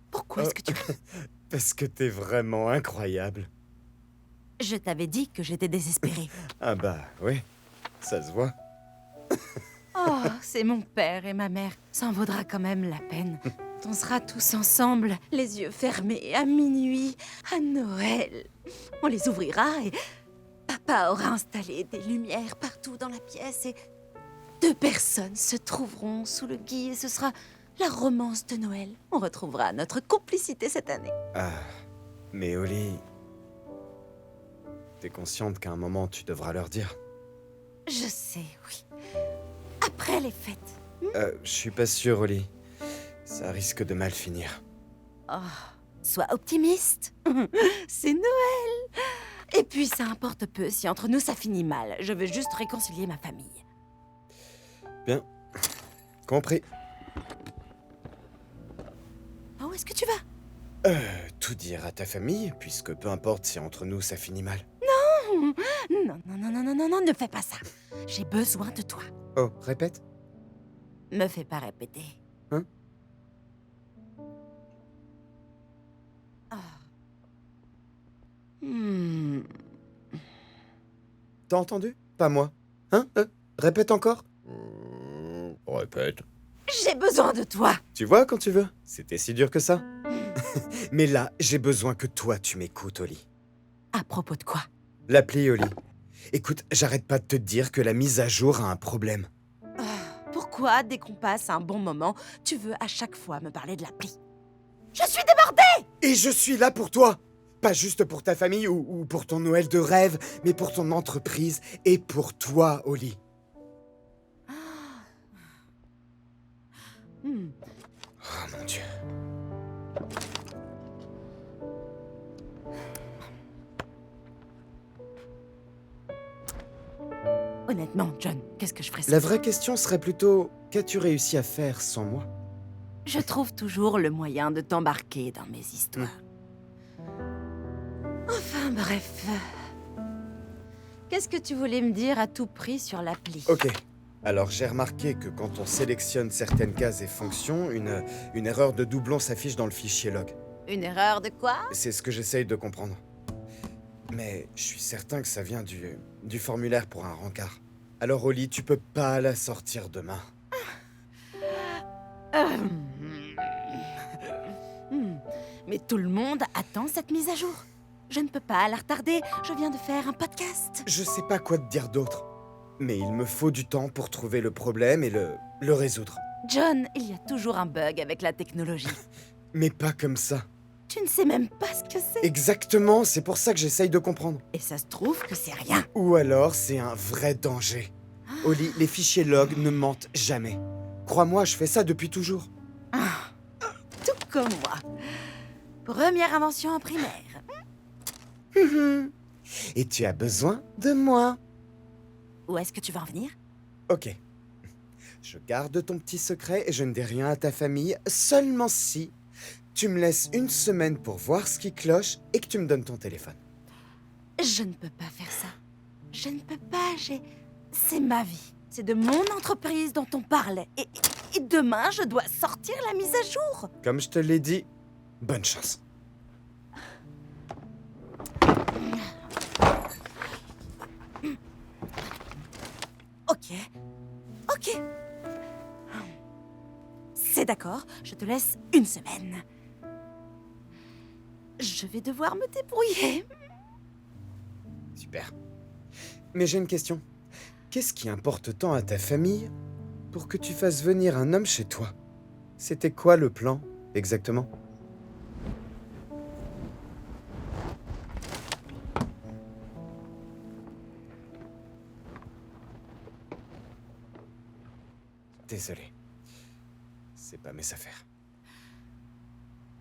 Pourquoi est-ce que tu... Parce que t'es vraiment incroyable. Je t'avais dit que j'étais désespérée. Ah bah, oui. Ça se voit. Oh, c'est mon père et ma mère. Ça en vaudra quand même la peine. On sera tous ensemble, les yeux fermés, à minuit, à Noël. On les ouvrira et papa aura installé des lumières partout dans la pièce et 2 personnes se trouveront sous le gui et ce sera la romance de Noël. On retrouvera notre complicité cette année. Ah, mais Oli... T'es consciente qu'à un moment, tu devras leur dire. Je sais, oui. Après les fêtes. Je suis pas sûr, Oli. Ça risque de mal finir. Oh, sois optimiste. C'est Noël. Et puis, ça importe peu si entre nous ça finit mal. Je veux juste réconcilier ma famille. Bien. Compris. Oh, où est-ce que tu vas? Tout dire à ta famille, puisque peu importe si entre nous ça finit mal. Non, non, non, non, non, non, non, ne fais pas ça. J'ai besoin de toi. Oh, répète. Me fais pas répéter. Hein? Ah. Hmm. T'as entendu? Pas moi. Hein? Répète encore. Répète. J'ai besoin de toi. Tu vois quand tu veux? C'était si dur que ça. Mais là, j'ai besoin que toi tu m'écoutes, Oli. À propos de quoi? L'appli, Oli. Écoute, j'arrête pas de te dire que la mise à jour a un problème. Pourquoi? pourquoi, dès qu'on passe un bon moment, tu veux à chaque fois me parler de l'appli? Je suis débordée! Et je suis là pour toi. Pas juste pour ta famille ou pour ton Noël de rêve, mais pour ton entreprise et pour toi, Oli. Oh mon Dieu. Honnêtement, John, qu'est-ce que je ferais sans La toi? vraie question serait plutôt, qu'as-tu réussi à faire sans moi? Je trouve toujours le moyen de t'embarquer dans mes histoires. Enfin, bref. Qu'est-ce que tu voulais me dire à tout prix sur l'appli? Ok. Alors j'ai remarqué que quand on sélectionne certaines cases et fonctions, une erreur de doublon s'affiche dans le fichier log. Une erreur de quoi? C'est ce que j'essaye de comprendre. Mais je suis certain que ça vient du formulaire pour un rencard. Alors Oli, tu peux pas la sortir demain. Mais tout le monde attend cette mise à jour. Je ne peux pas la retarder, je viens de faire un podcast. Je sais pas quoi te dire d'autre. Mais il me faut du temps pour trouver le problème et le résoudre. John, il y a toujours un bug avec la technologie. Mais pas comme ça. Tu ne sais même pas ce que c'est. Exactement, c'est pour ça que j'essaye de comprendre. Et ça se trouve que c'est rien. Ou alors c'est un vrai danger. Oli, les fichiers log ne mentent jamais. Crois-moi, je fais ça depuis toujours. Tout comme moi. Première invention en primaire. Et tu as besoin de moi. Où est-ce que tu vas en venir? Ok. Je garde ton petit secret et je ne dis rien à ta famille, seulement si tu me laisses une semaine pour voir ce qui cloche et que tu me donnes ton téléphone. Je ne peux pas faire ça. Je ne peux pas, c'est ma vie. C'est de mon entreprise dont on parlait. Et demain, je dois sortir la mise à jour. Comme je te l'ai dit, bonne chance. Ok. C'est d'accord, je te laisse une semaine. Je vais devoir me débrouiller. Super. Mais j'ai une question. Qu'est-ce qui importe tant à ta famille pour que tu fasses venir un homme chez toi? C'était quoi le plan, exactement? Désolé. C'est pas mes affaires.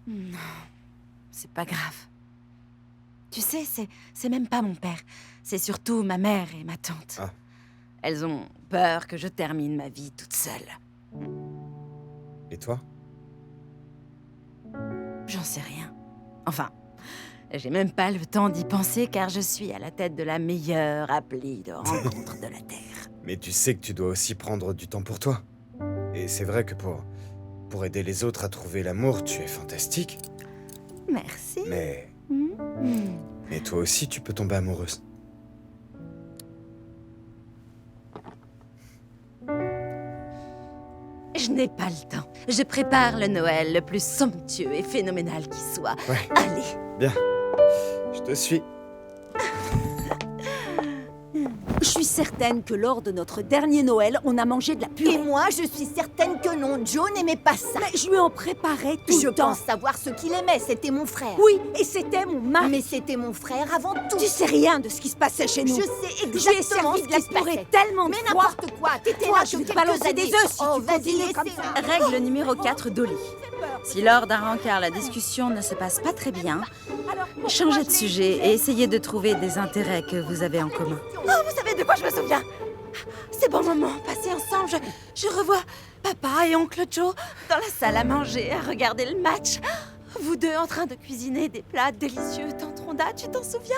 Non, c'est pas grave. Tu sais, c'est même pas mon père. C'est surtout ma mère et ma tante. Ah. Elles ont peur que je termine ma vie toute seule. Et toi? J'en sais rien. Enfin, j'ai même pas le temps d'y penser car je suis à la tête de la meilleure appli de rencontre de la Terre. Mais tu sais que tu dois aussi prendre du temps pour toi. Et c'est vrai que pour aider les autres à trouver l'amour, tu es fantastique. Merci. Mais Mm. toi aussi, tu peux tomber amoureuse. Je n'ai pas le temps. Je prépare le Noël le plus somptueux et phénoménal qui soit. Ouais. Allez. Bien. Je te suis. Je suis certaine que lors de notre dernier Noël, on a mangé de la purée. Et moi, je suis certaine que non. Joe n'aimait pas ça. Mais je lui en préparais tout Je le temps. pense savoir ce qu'il aimait. C'était mon frère. Oui, et c'était mon mari. Mais c'était mon frère avant tout. Tu sais rien de ce qui se passait chez nous. Je sais Je lui ai exactement servi ce de la qui se passait. purée tellement de Mais fois. n'importe quoi. T'étais Toi, là je que vais te quelques balancer années. des œufs si Oh, tu vas-y, continues comme laissez. ça. Règle numéro 4 d'Oli. Si lors d'un rencard, la discussion ne se passe pas très bien, changez de sujet et essayez de trouver des intérêts que vous avez en commun. Oh, vous savez de quoi je me souviens? Ces bons moments passés ensemble, je revois papa et oncle Joe dans la salle à manger, à regarder le match. Vous deux en train de cuisiner des plats délicieux. Tante Rhonda, tu t'en souviens?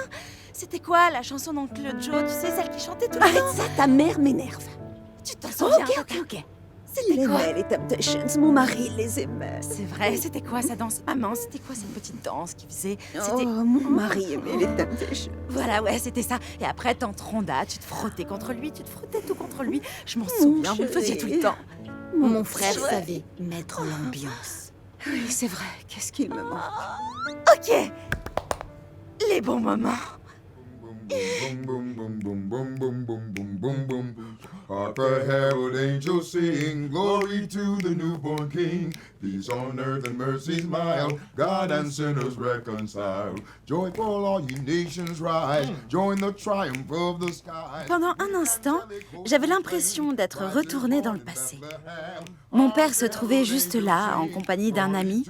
C'était quoi la chanson d'oncle Joe? Tu sais, celle qui chantait tout le Arrête temps? ça, ta mère m'énerve. Tu t'en souviens? Ok. C'était Il quoi? aimait les Temptations, mon mari les aimait. C'est vrai, c'était quoi sa danse? Maman, c'était quoi cette petite danse qu'il faisait? Oh, C'était... mon mari aimait les Temptations. Voilà, ouais, c'était ça. Et après, tante Rhonda, tu te frottais contre lui, tu te frottais tout contre lui. Je m'en souviens, vous le faisiez tout le temps. Mon frère Ouais. savait mettre l'ambiance. Oui, c'est vrai, qu'est-ce qu'il me manque. Ok. Les bons moments. Boom, boom, boom, boom, boom, boom, boom, boom, boom, boom. Hark the herald angels sing, glory to the newborn King. Peace on earth and mercy mild, God and sinners reconciled. Joyful all ye nations rise, join the triumph of the sky. Pendant un instant, j'avais l'impression d'être retournée dans le passé. Mon père se trouvait juste là, en compagnie d'un ami,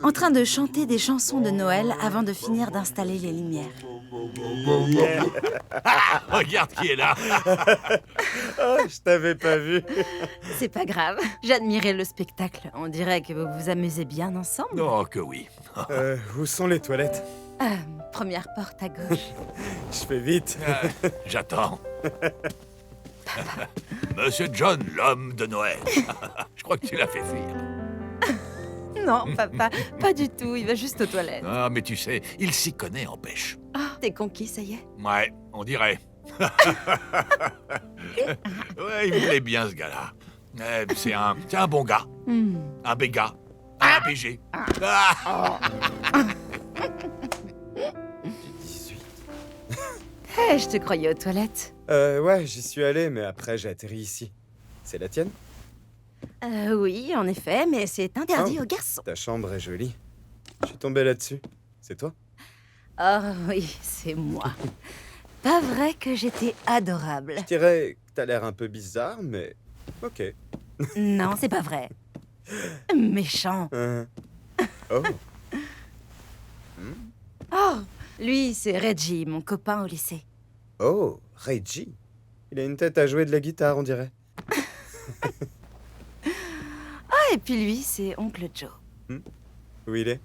en train de chanter des chansons de Noël avant de finir d'installer les lumières. Regarde qui est là. Oh, je t'avais pas vu. C'est pas grave, j'admirais le spectacle. On dirait que vous vous amusez bien ensemble. Oh, que oui. Où sont les toilettes? Première porte à gauche. Je fais vite. J'attends. Monsieur John, l'homme de Noël. Je crois que tu l'as fait fuir. Non, papa, pas du tout, il va juste aux toilettes. Ah, mais tu sais, il s'y connaît en pêche. Ah, t'es conquis, ça y est. Ouais, on dirait. Ouais, il me plaît bien, ce gars-là. C'est un bon gars. Un béga. Un BG. Ah. 18. Je te croyais aux toilettes. Ouais, j'y suis allé, mais après j'ai atterri ici. C'est la tienne? Oui, en effet, mais c'est interdit aux garçons. Ta chambre est jolie. Je suis tombé là-dessus. C'est toi? Oh oui, c'est moi. Pas vrai que j'étais adorable. Je dirais que t'as l'air un peu bizarre, mais... Ok. Non, c'est pas vrai. Méchant. Oh. Oh, lui, c'est Reggie, mon copain au lycée. Oh, Reggie. Il a une tête à jouer de la guitare, on dirait. Ah, et puis lui, c'est Oncle Joe. Où il est?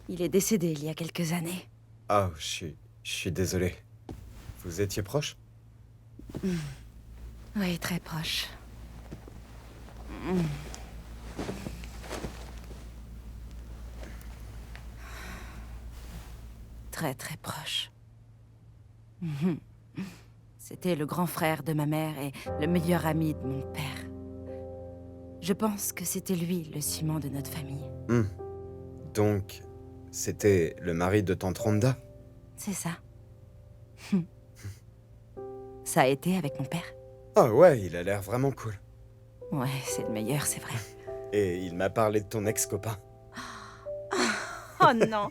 Il est décédé il y a quelques années. Oh, je suis désolé. Vous étiez proches? Oui, très proche. Très, très proche. C'était le grand frère de ma mère et le meilleur ami de mon père. Je pense que c'était lui le ciment de notre famille. Donc, c'était le mari de tante Rhonda? C'est ça. Ça a été avec mon père. Oh ouais, il a l'air vraiment cool. Ouais, c'est le meilleur, c'est vrai. Et il m'a parlé de ton ex-copain. Oh non,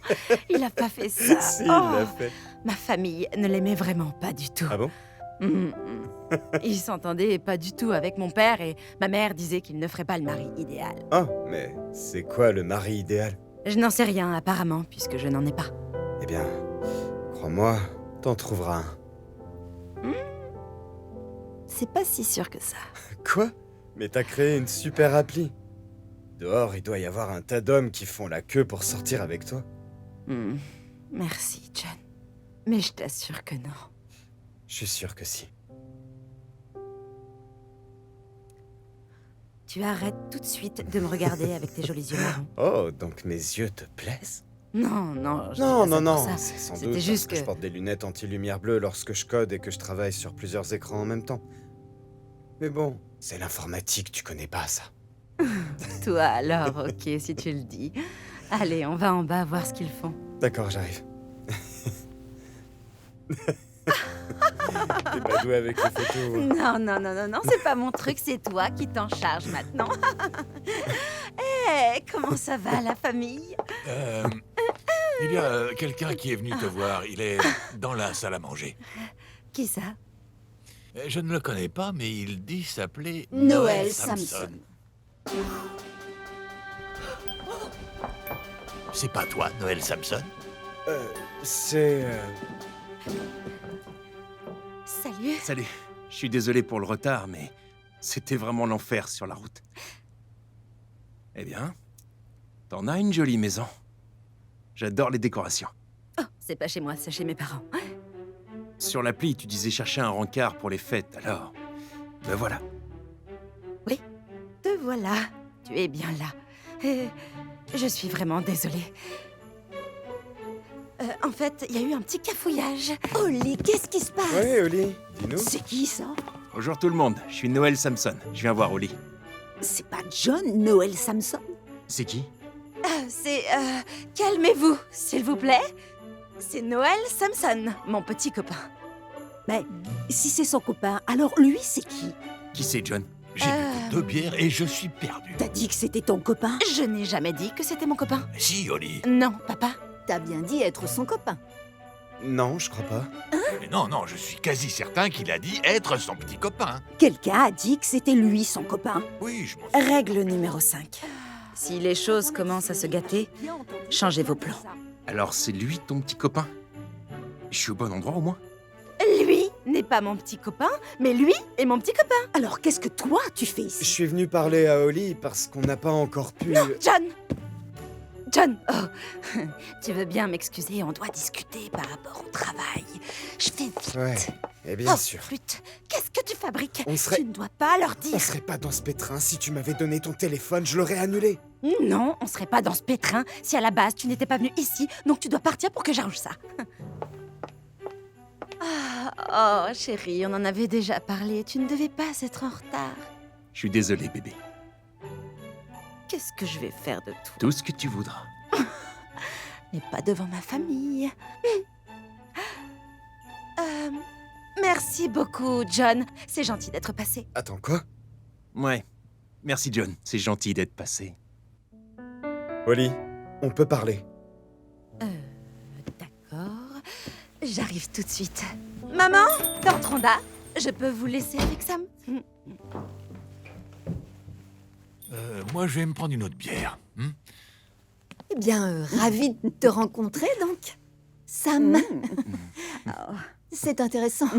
il a pas fait ça. Si, il l'a fait. Ma famille ne l'aimait vraiment pas du tout. Ah bon? Il s'entendait pas du tout avec mon père et ma mère disait qu'il ne ferait pas le mari idéal. Oh, mais c'est quoi le mari idéal? Je n'en sais rien apparemment puisque je n'en ai pas. Eh bien, crois-moi, t'en trouveras un. C'est pas si sûr que ça. Quoi? Mais t'as créé une super appli. Dehors, il doit y avoir un tas d'hommes qui font la queue pour sortir avec toi. Merci, John. Mais je t'assure que non. Je suis sûr que si. Tu arrêtes tout de suite de me regarder avec tes jolis yeux marrons. Oh, donc mes yeux te plaisent? Non, je dis Non, pas ça non, pour non, ça. c'est sans C'était doute juste parce que je porte des lunettes anti-lumière bleue lorsque je code et que je travaille sur plusieurs écrans en même temps. Mais bon, c'est l'informatique, tu connais pas ça. Toi alors, ok, si tu le dis. Allez, on va en bas voir ce qu'ils font. D'accord, j'arrive. T'es badoué avec les photos. Non, c'est pas mon truc, c'est toi qui t'en charges maintenant. Comment ça va, la famille? Il y a quelqu'un qui est venu te voir. Il est dans la salle à manger. Qui ça? Je ne le connais pas, mais il dit s'appeler Noël Samson. C'est pas toi, Noël Samson? C'est... Salut. Salut. Je suis désolé pour le retard, mais c'était vraiment l'enfer sur la route. Eh bien, t'en as une jolie maison. J'adore les décorations. Oh, c'est pas chez moi, c'est chez mes parents. Sur l'appli, tu disais chercher un rencard pour les fêtes, alors... Ben voilà. Oui, te voilà. Tu es bien là. Je suis vraiment désolée. En fait, il y a eu un petit cafouillage. Oli, qu'est-ce qui se passe? Oui, Oli, dis-nous. C'est qui ça? Bonjour tout le monde, je suis Noël Samson. Je viens voir Oli. C'est pas John Noël Samson? C'est qui? C'est... Calmez-vous, s'il vous plaît. C'est Noël Samson, mon petit copain. Mais si c'est son copain, alors lui, c'est qui? Qui c'est, John? J'ai bu que 2 bières et je suis perdu. T'as dit que c'était ton copain? Je n'ai jamais dit que c'était mon copain. Si, Oli. Non, papa. T'as bien dit être son copain. Non, je crois pas. Mais non, je suis quasi certain qu'il a dit être son petit copain. Quelqu'un a dit que c'était lui, son copain. Oui, je m'en souviens. Règle numéro 5. Si les choses commencent à se gâter, changez vos plans. Alors c'est lui ton petit copain? Je suis au bon endroit au moins? Lui n'est pas mon petit copain, mais lui est mon petit copain. Alors qu'est-ce que toi, tu fais Je ici? suis venu parler à Oli parce qu'on n'a pas encore pu... John! John, oh, tu veux bien m'excuser, on doit discuter par rapport au travail. Je fais vite. Ouais, et bien Oh, sûr. flûte, qu'est-ce que tu fabriques? On serait- Tu ne dois pas leur dire. On serait pas dans ce pétrin. Si tu m'avais donné ton téléphone, je l'aurais annulé. Non, on serait pas dans ce pétrin si à la base tu n'étais pas venu ici, donc tu dois partir pour que j'arrange ça. Ah, oh, chérie, on en avait déjà parlé. Tu ne devais pas être en retard. Je suis désolé, bébé. Qu'est-ce que je vais faire de toi? Tout ce que tu voudras. Mais pas devant ma famille. Merci beaucoup, John. C'est gentil d'être passé. Attends, quoi? Ouais. Merci, John. C'est gentil d'être passé. Oli, on peut parler. D'accord. J'arrive tout de suite. Maman, tante Rhonda, je peux vous laisser avec Sam? Moi, je vais me prendre une autre bière. Eh bien, ravi de te rencontrer, donc. Sam. C'est intéressant.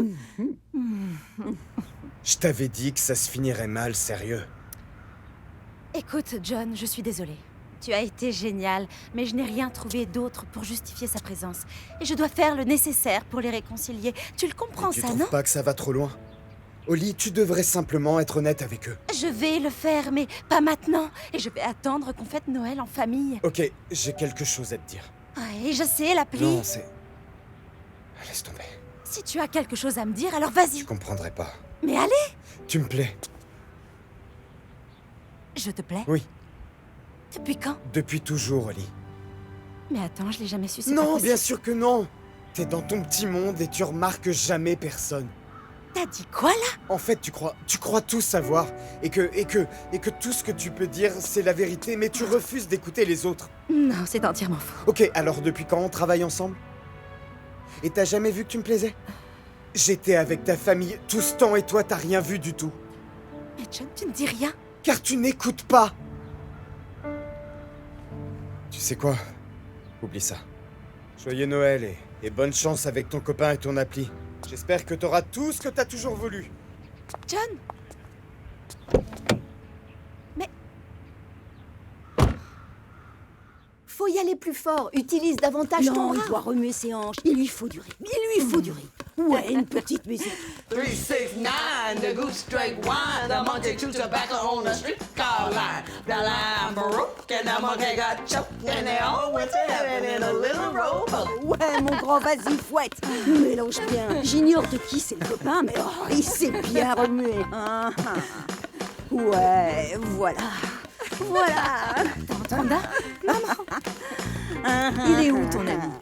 Je t'avais dit que ça se finirait mal, sérieux. Écoute, John, je suis désolée. Tu as été génial, mais je n'ai rien trouvé d'autre pour justifier sa présence. Et je dois faire le nécessaire pour les réconcilier. Tu le comprends, Tu ça, trouves non? pas que ça va trop loin? Oli, tu devrais simplement être honnête avec eux. Je vais le faire, mais pas maintenant. Et je vais attendre qu'on fête Noël en famille. Ok, j'ai quelque chose à te dire. Ouais, je sais, l'appli. Non, c'est... Laisse tomber. Si tu as quelque chose à me dire, alors vas-y. Tu comprendrais pas. Mais allez, Tu me plais. je te plais. Oui, Depuis quand? depuis toujours, Oli. Mais attends, je l'ai jamais su, c'est pas Non, possible. bien sûr que non. T'es dans ton petit monde et tu remarques jamais personne. T'as dit quoi, là? En fait, tu crois tout savoir et que tout ce que tu peux dire, c'est la vérité, mais tu refuses d'écouter les autres. Non, c'est entièrement faux. Ok, alors depuis quand on travaille ensemble? Et t'as jamais vu que tu me plaisais? J'étais avec ta famille tout ce temps et toi, t'as rien vu du tout. Mais John, tu ne dis rien. Car tu n'écoutes pas. Tu sais quoi? Oublie ça. Joyeux Noël et bonne chance avec ton copain et ton appli. J'espère que t'auras tout ce que t'as toujours voulu. John! Mais... Faut y aller plus fort. Utilise davantage ton Non, il bras. doit remuer ses hanches. Il lui faut du rythme. Il lui faut du rythme. Ouais, une petite musique. 3, 6, 9, the goose straight wine, the monkey chew tobacco on the streetcar line. The line broke and the monkey got choked and they all went to heaven in a little rowboat. Ouais, mon grand, vas-y, fouette. Mélange bien. J'ignore de qui c'est le copain, mais oh, il sait bien remuer. Ah, ah. Ouais, voilà. Voilà. Rhonda? Il est où, ton ami?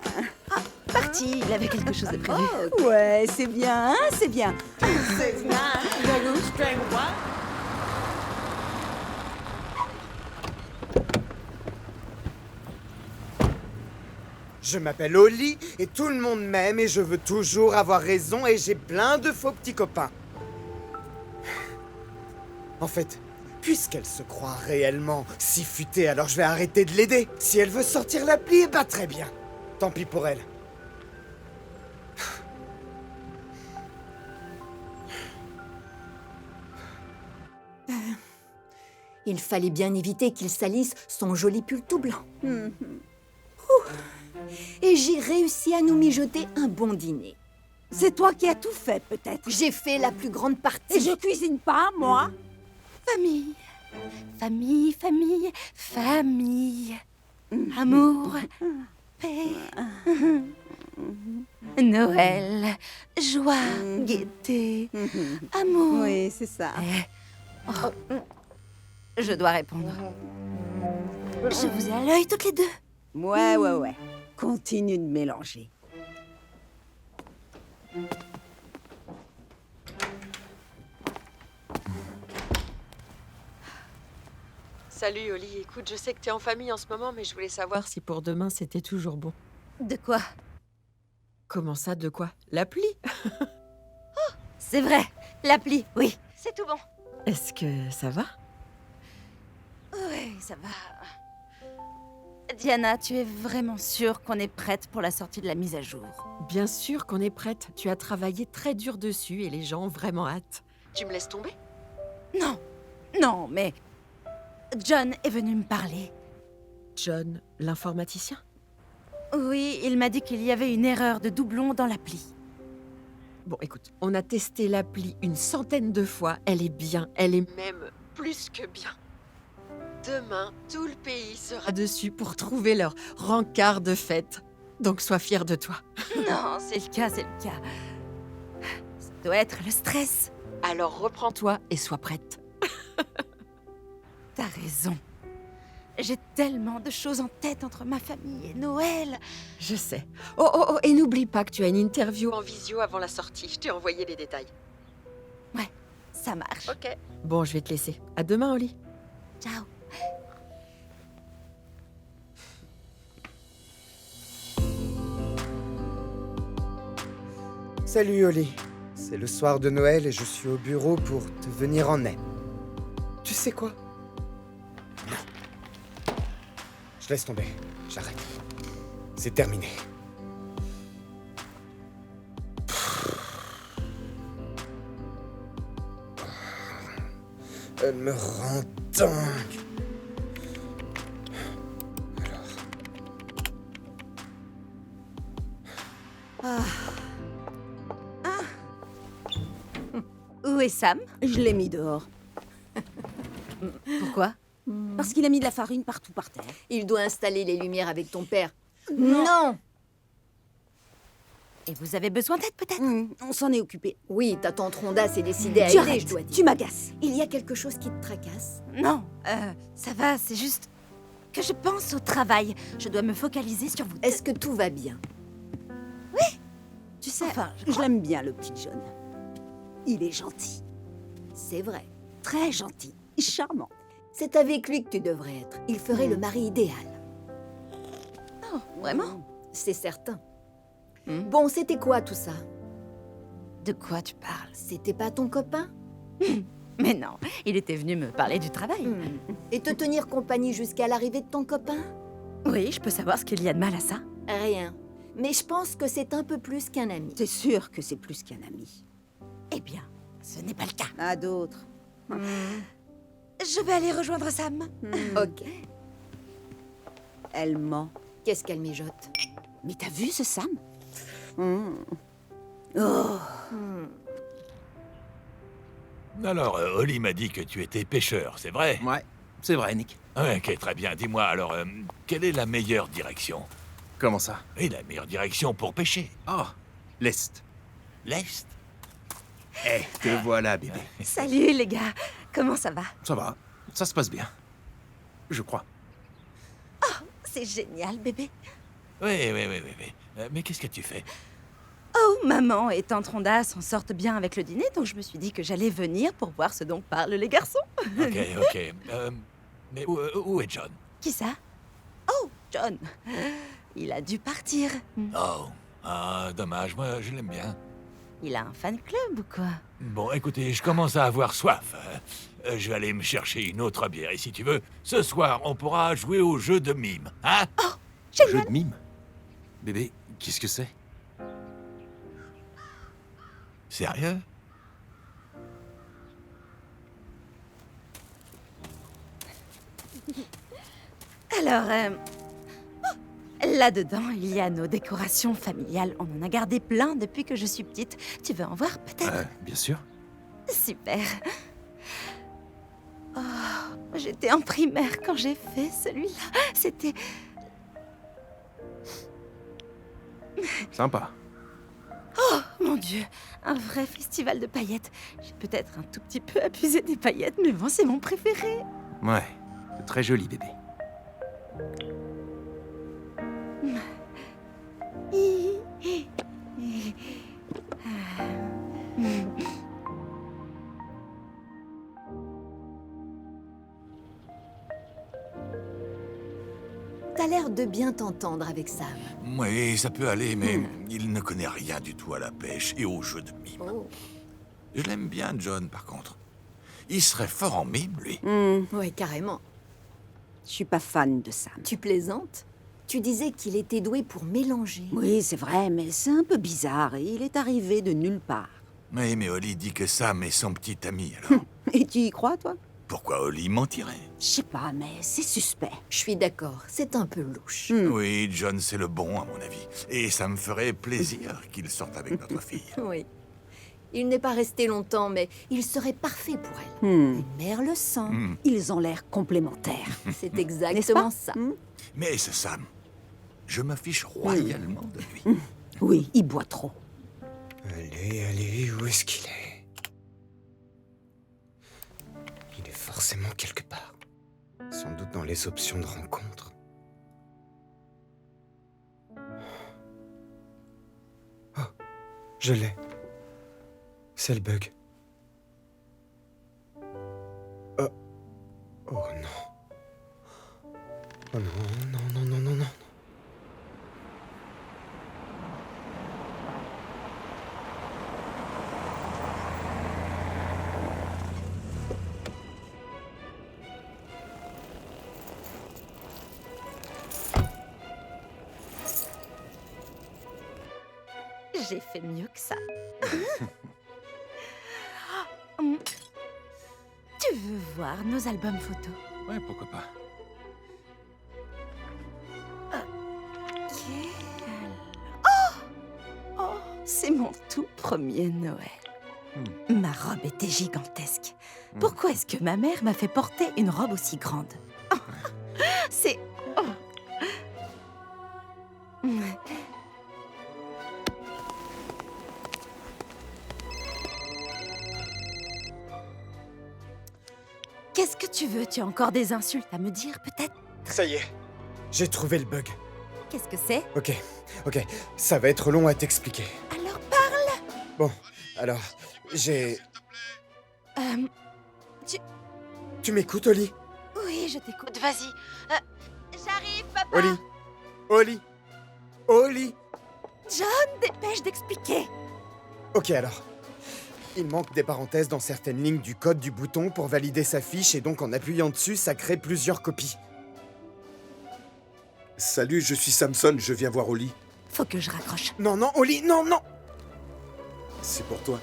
Parti, il avait quelque chose de prévu. Ouais, c'est bien, hein, c'est bien. 6, 9, the goose straight wine. Je m'appelle Oli et tout le monde m'aime et je veux toujours avoir raison et j'ai plein de faux petits copains. En fait, puisqu'elle se croit réellement si futée, alors je vais arrêter de l'aider. Si elle veut sortir l'appli, eh ben très bien. Tant pis pour elle. Il fallait bien éviter qu'il salisse son joli pull tout blanc. Ouh. Et j'ai réussi à nous mijoter un bon dîner. C'est toi qui as tout fait, peut-être. J'ai fait la plus grande partie. Et je cuisine pas, moi. Famille. Famille, famille, famille. Amour, paix. Noël, joie, gaieté, amour. Oui, c'est ça. Oh. Je dois répondre. Je vous ai à l'œil toutes les deux. Ouais. Continue de mélanger. Salut Oli, écoute, je sais que t'es en famille en ce moment, mais je voulais savoir si pour demain c'était toujours bon. De quoi? Comment ça, de quoi? L'appli? C'est vrai, l'appli, oui. C'est tout bon. Est-ce que ça va? Oui, ça va. Diana, tu es vraiment sûre qu'on est prête pour la sortie de la mise à jour? Bien sûr qu'on est prête. Tu as travaillé très dur dessus et les gens ont vraiment hâte. Tu me laisses tomber? Non, non, mais... John est venu me parler. John, l'informaticien? Oui, il m'a dit qu'il y avait une erreur de doublon dans l'appli. Bon, écoute, on a testé l'appli une centaine de fois. Elle est bien, elle est même plus que bien. Demain, tout le pays sera dessus pour trouver leur rencard de fête. Donc sois fier de toi. Non, c'est le cas, c'est le cas. Ça doit être le stress. Alors reprends-toi et sois prête. T'as raison. J'ai tellement de choses en tête entre ma famille et Noël. Je sais. Oh, et n'oublie pas que tu as une interview en visio avant la sortie. Je t'ai envoyé les détails. Ouais, ça marche. Ok. Bon, je vais te laisser. À demain, Oli. Ciao. Salut Oli. C'est le soir de Noël et je suis au bureau pour te venir en aide. Tu sais quoi? Non. Je laisse tomber. J'arrête. C'est terminé. Elle me rend dingue. Où est Sam? Je l'ai mis dehors. Pourquoi? Parce qu'il a mis de la farine partout par terre. Il doit installer les lumières avec ton père. Non. Et vous avez besoin d'aide peut-être? On s'en est occupé. Oui, ta tante Rhonda s'est décidée à Tu aider, arrêtes, je dois dire. tu m'agaces. Il y a quelque chose qui te tracasse? Non, ça va, c'est juste que je pense au travail. Je dois me focaliser sur vous. Est-ce que tout va bien? Tu sais, Enfin, je l'aime bien, le petit John. Il est gentil. C'est vrai. Très gentil. Charmant. C'est avec lui que tu devrais être. Il ferait le mari idéal. Oh, vraiment? C'est certain. Bon, c'était quoi tout ça? De quoi tu parles? C'était pas ton copain? Mais non, il était venu me parler du travail. Et te tenir compagnie jusqu'à l'arrivée de ton copain? Oui, je peux savoir ce qu'il y a de mal à ça? Rien. Mais je pense que c'est un peu plus qu'un ami. C'est sûr que c'est plus qu'un ami. Eh bien, ce n'est pas le cas. À d'autres. Je vais aller rejoindre Sam. Ok. Elle ment. Qu'est-ce qu'elle mijote? Mais t'as vu ce Sam? Alors, Oli m'a dit que tu étais pêcheur, c'est vrai? Ouais, c'est vrai, Nick. Ok, très bien. Dis-moi, alors, quelle est la meilleure direction? Comment ça? Oui, la meilleure direction pour pêcher. Oh, l'Est. L'Est? Eh, te voilà, bébé. Salut les gars, comment ça va? Ça va, ça se passe bien. Je crois. C'est génial, bébé. Oui. Mais qu'est-ce que tu fais? Oh, maman et tante Rhonda s'en sortent bien avec le dîner, donc je me suis dit que j'allais venir pour voir ce dont parlent les garçons. Ok. Mais où est John? Qui ça? Oh, John. Il a dû partir. Oh, dommage, moi je l'aime bien. Il a un fan club ou quoi? Bon, écoutez, je commence à avoir soif. Je vais aller me chercher une autre bière. Et si tu veux, ce soir, on pourra jouer au jeu de mime, hein? Jeu de mime? Bébé, qu'est-ce que c'est? Sérieux? Alors, là-dedans, il y a nos décorations familiales. On en a gardé plein depuis que je suis petite. Tu veux en voir peut-être? Bien sûr. Super. Oh, j'étais en primaire quand j'ai fait celui-là. C'était... Sympa. Oh, mon Dieu, un vrai festival de paillettes. J'ai peut-être un tout petit peu abusé des paillettes, mais bon, c'est mon préféré. Ouais, c'est très joli, bébé. T'as l'air de bien t'entendre avec Sam. Oui, ça peut aller, mais il ne connaît rien du tout à la pêche et aux jeux de mime. Oh. Je l'aime bien, John, par contre. Il serait fort en mime, lui. Ouais, carrément. Je suis pas fan de Sam. Tu plaisantes? Tu disais qu'il était doué pour mélanger. Oui, c'est vrai, mais c'est un peu bizarre. Il est arrivé de nulle part. Oui, mais Holly dit que Sam est son petit ami, alors. Et tu y crois, toi? Pourquoi Holly mentirait? Je sais pas, mais c'est suspect. Je suis d'accord, c'est un peu louche. Oui, John, c'est le bon, à mon avis. Et ça me ferait plaisir qu'il sorte avec notre fille. Oui. Il n'est pas resté longtemps, mais il serait parfait pour elle. Une mère le sent. Ils ont l'air complémentaires. C'est N'est-ce exactement pas? ça. Mais ce Sam, je m'affiche royalement de lui. Oui, il boit trop. Allez, où est-ce qu'il est? Il est forcément quelque part. Sans doute dans les options de rencontre. Oh, je l'ai. C'est le bug. Oh non. Oh non. J'ai fait mieux que ça. Tu veux voir nos albums photos? Ouais, pourquoi pas. Oh, c'est mon tout premier Noël. Ma robe était gigantesque. Pourquoi est-ce que ma mère m'a fait porter une robe aussi grande? C'est... Qu'est-ce que tu veux? Tu as encore des insultes à me dire, peut-être? Ça y est, j'ai trouvé le bug. Qu'est-ce que c'est? Ok, ça va être long à t'expliquer. Alors parle! Bon, alors, j'ai... Tu m'écoutes, Holly? Oui, je t'écoute, vas-y. J'arrive, papa! Holly! John, dépêche d'expliquer! Ok, alors. Il manque des parenthèses dans certaines lignes du code du bouton pour valider sa fiche et donc en appuyant dessus, ça crée plusieurs copies. Salut, je suis Samson, je viens voir Holly. Faut que je raccroche. Non, Holly, non! C'est pour toi.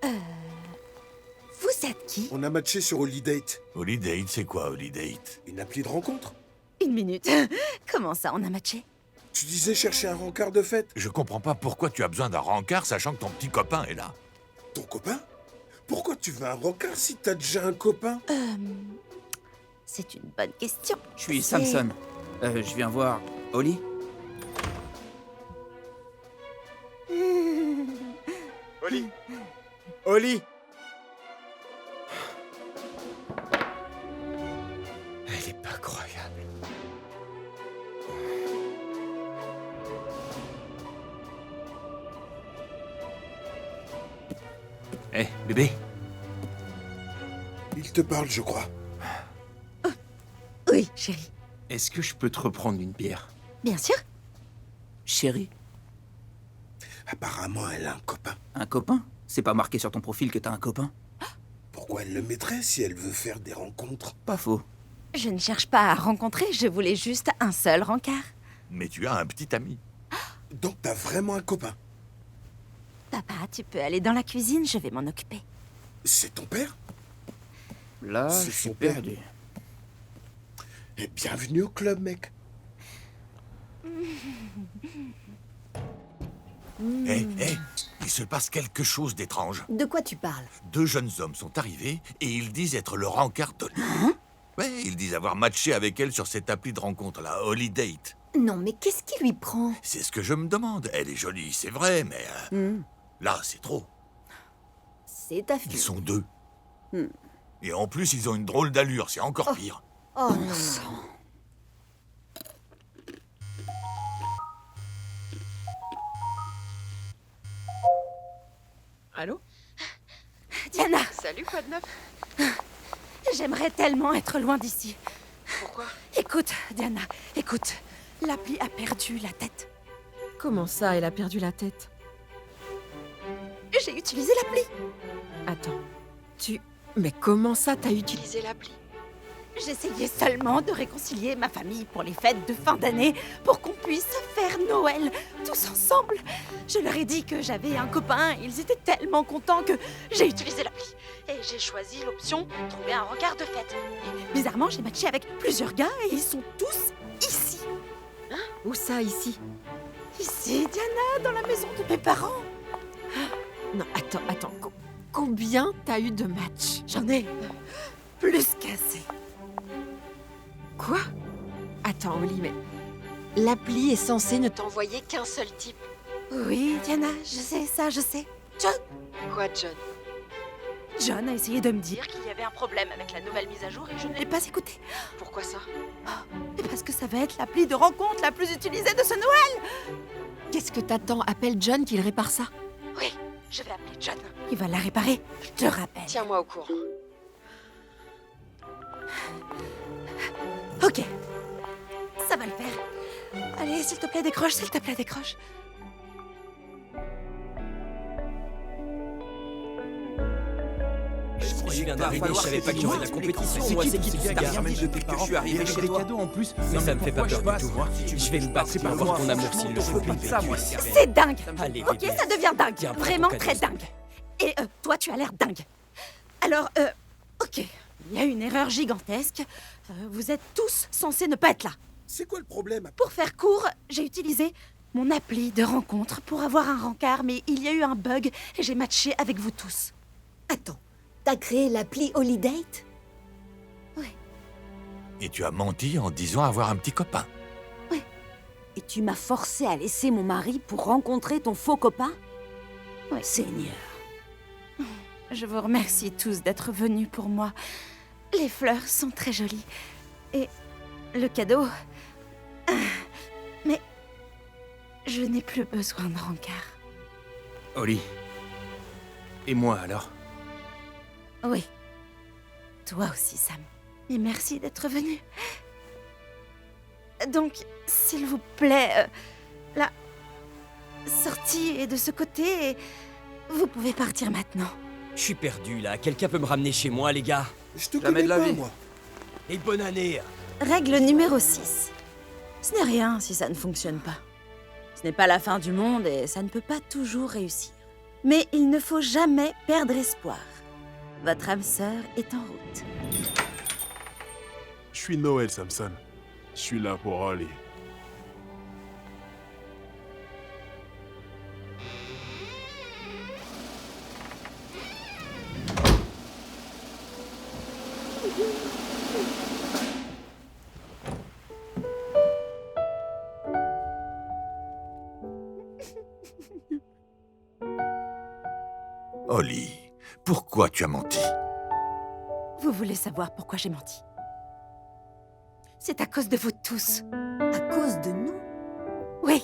Vous êtes qui? On a matché sur Holidate, Holidate, c'est quoi Holidate? une appli de rencontre. Une minute. Comment ça, on a matché? Tu disais chercher un rencard de fête. Je comprends pas pourquoi tu as besoin d'un rencard sachant que ton petit copain est là. Ton copain? Pourquoi tu veux un rencard si t'as déjà un copain? C'est une bonne question. Je suis Samson. Je viens voir Holly. Holly! Elle est pas croyable. Hé, bébé. Il te parle, je crois. Oui, chérie. Est-ce que je peux te reprendre une bière? Bien sûr. Chérie, Apparemment, elle a un copain. un copain? C'est pas marqué sur ton profil que t'as un copain? Pourquoi elle le mettrait si elle veut faire des rencontres? Pas faux. Je ne cherche pas à rencontrer, je voulais juste un seul rencard. Mais tu as un petit ami. Donc t'as vraiment un copain? Papa, tu peux aller dans la cuisine, je vais m'en occuper. C'est ton père? Là, C'est je suis son père. perdu. Et bienvenue au club, mec. Hé, il se passe quelque chose d'étrange. De quoi tu parles? 2 jeunes hommes sont arrivés et ils disent être le rencard d'Holly. Ouais, ils disent avoir matché avec elle sur cette appli de rencontre, la Holidate. Non, mais qu'est-ce qui lui prend? C'est ce que je me demande. Elle est jolie, c'est vrai, mais... là, c'est trop. C'est ta Ils fille. sont 2. Et en plus, ils ont une drôle d'allure, c'est encore pire. Oh non. Allô? Diana, Salut, quoi de neuf? j'aimerais tellement être loin d'ici. Pourquoi? Écoute, Écoute, Diana, écoute. L'appli a perdu la tête. Comment ça, elle a perdu la tête? J'ai utilisé l'appli. Attends, Mais comment ça, t'as utilisé l'appli? J'essayais seulement de réconcilier ma famille pour les fêtes de fin d'année, pour qu'on puisse faire Noël tous ensemble. Je leur ai dit que j'avais un copain, ils étaient tellement contents que j'ai utilisé l'appli. Et j'ai choisi l'option « Trouver un rencard de fête ». Et bizarrement, j'ai matché avec plusieurs gars et ils sont tous ici. Hein? Où ça, ici? Ici, Diana, dans la maison de mes parents. Non, attends. Combien t'as eu de matchs? J'en ai plus qu'assez. Quoi? Attends, Oli, mais l'appli est censée ne t'envoyer qu'un seul type. Oui, Diana, je sais ça, je sais. John! Quoi, John? John a essayé de me dire qu'il y avait un problème avec la nouvelle mise à jour et je ne l'ai pas écouté. Pourquoi ça? Parce que ça va être l'appli de rencontre la plus utilisée de ce Noël! Qu'est-ce que t'attends? Appelle John qu'il répare ça. Oui, je vais appeler John. Il va la réparer, je te rappelle. Tiens-moi au courant. Ok, ça va le faire. Allez, s'il te plaît, décroche, s'il te plaît, décroche. Je viens d'arriver, je savais pas qu'il y aurait de la compétition. Moi, c'est qui t'as rien dit depuis que je suis arrivé chez toi. cadeaux en plus. Mais ça me fait pas peur du tout. Je vais me battre pour voir ton amour s'il le faut. C'est dingue. Allez, Ok, bébé. ça devient dingue. Tiens, prends Vraiment ton très cadeau, dingue. Et toi, tu as l'air dingue. Alors, ok, il y a une erreur gigantesque. Vous êtes tous censés ne pas être là. C'est quoi le problème? Pour faire court, j'ai utilisé mon appli de rencontre pour avoir un rencard, mais il y a eu un bug et j'ai matché avec vous tous. Attends, t'as créé l'appli Holidate? Et tu as menti en disant avoir un petit copain. Et tu m'as forcé à laisser mon mari pour rencontrer ton faux copain? Ouais. Seigneur. Je vous remercie tous d'être venus pour moi. Les fleurs sont très jolies. Et le cadeau... Mais je n'ai plus besoin de rencard. Oli. Et moi, alors? Oui. Toi aussi, Sam. Et merci d'être venu. Donc, s'il vous plaît, la sortie est de ce côté et vous pouvez partir maintenant. Je suis perdu là. Quelqu'un peut me ramener chez moi, les gars? Je te Jamais connais de la pas, vie. moi. Et bonne année. Règle numéro 6. Ce n'est rien si ça ne fonctionne pas. Ce n'est pas la fin du monde et ça ne peut pas toujours réussir. Mais il ne faut jamais perdre espoir. Votre âme sœur est en route. Je suis Noël, Samson. Je suis là pour Holly. Holly, pourquoi tu as menti? Vous voulez savoir pourquoi j'ai menti? C'est à cause de vous tous. À cause de nous? Oui.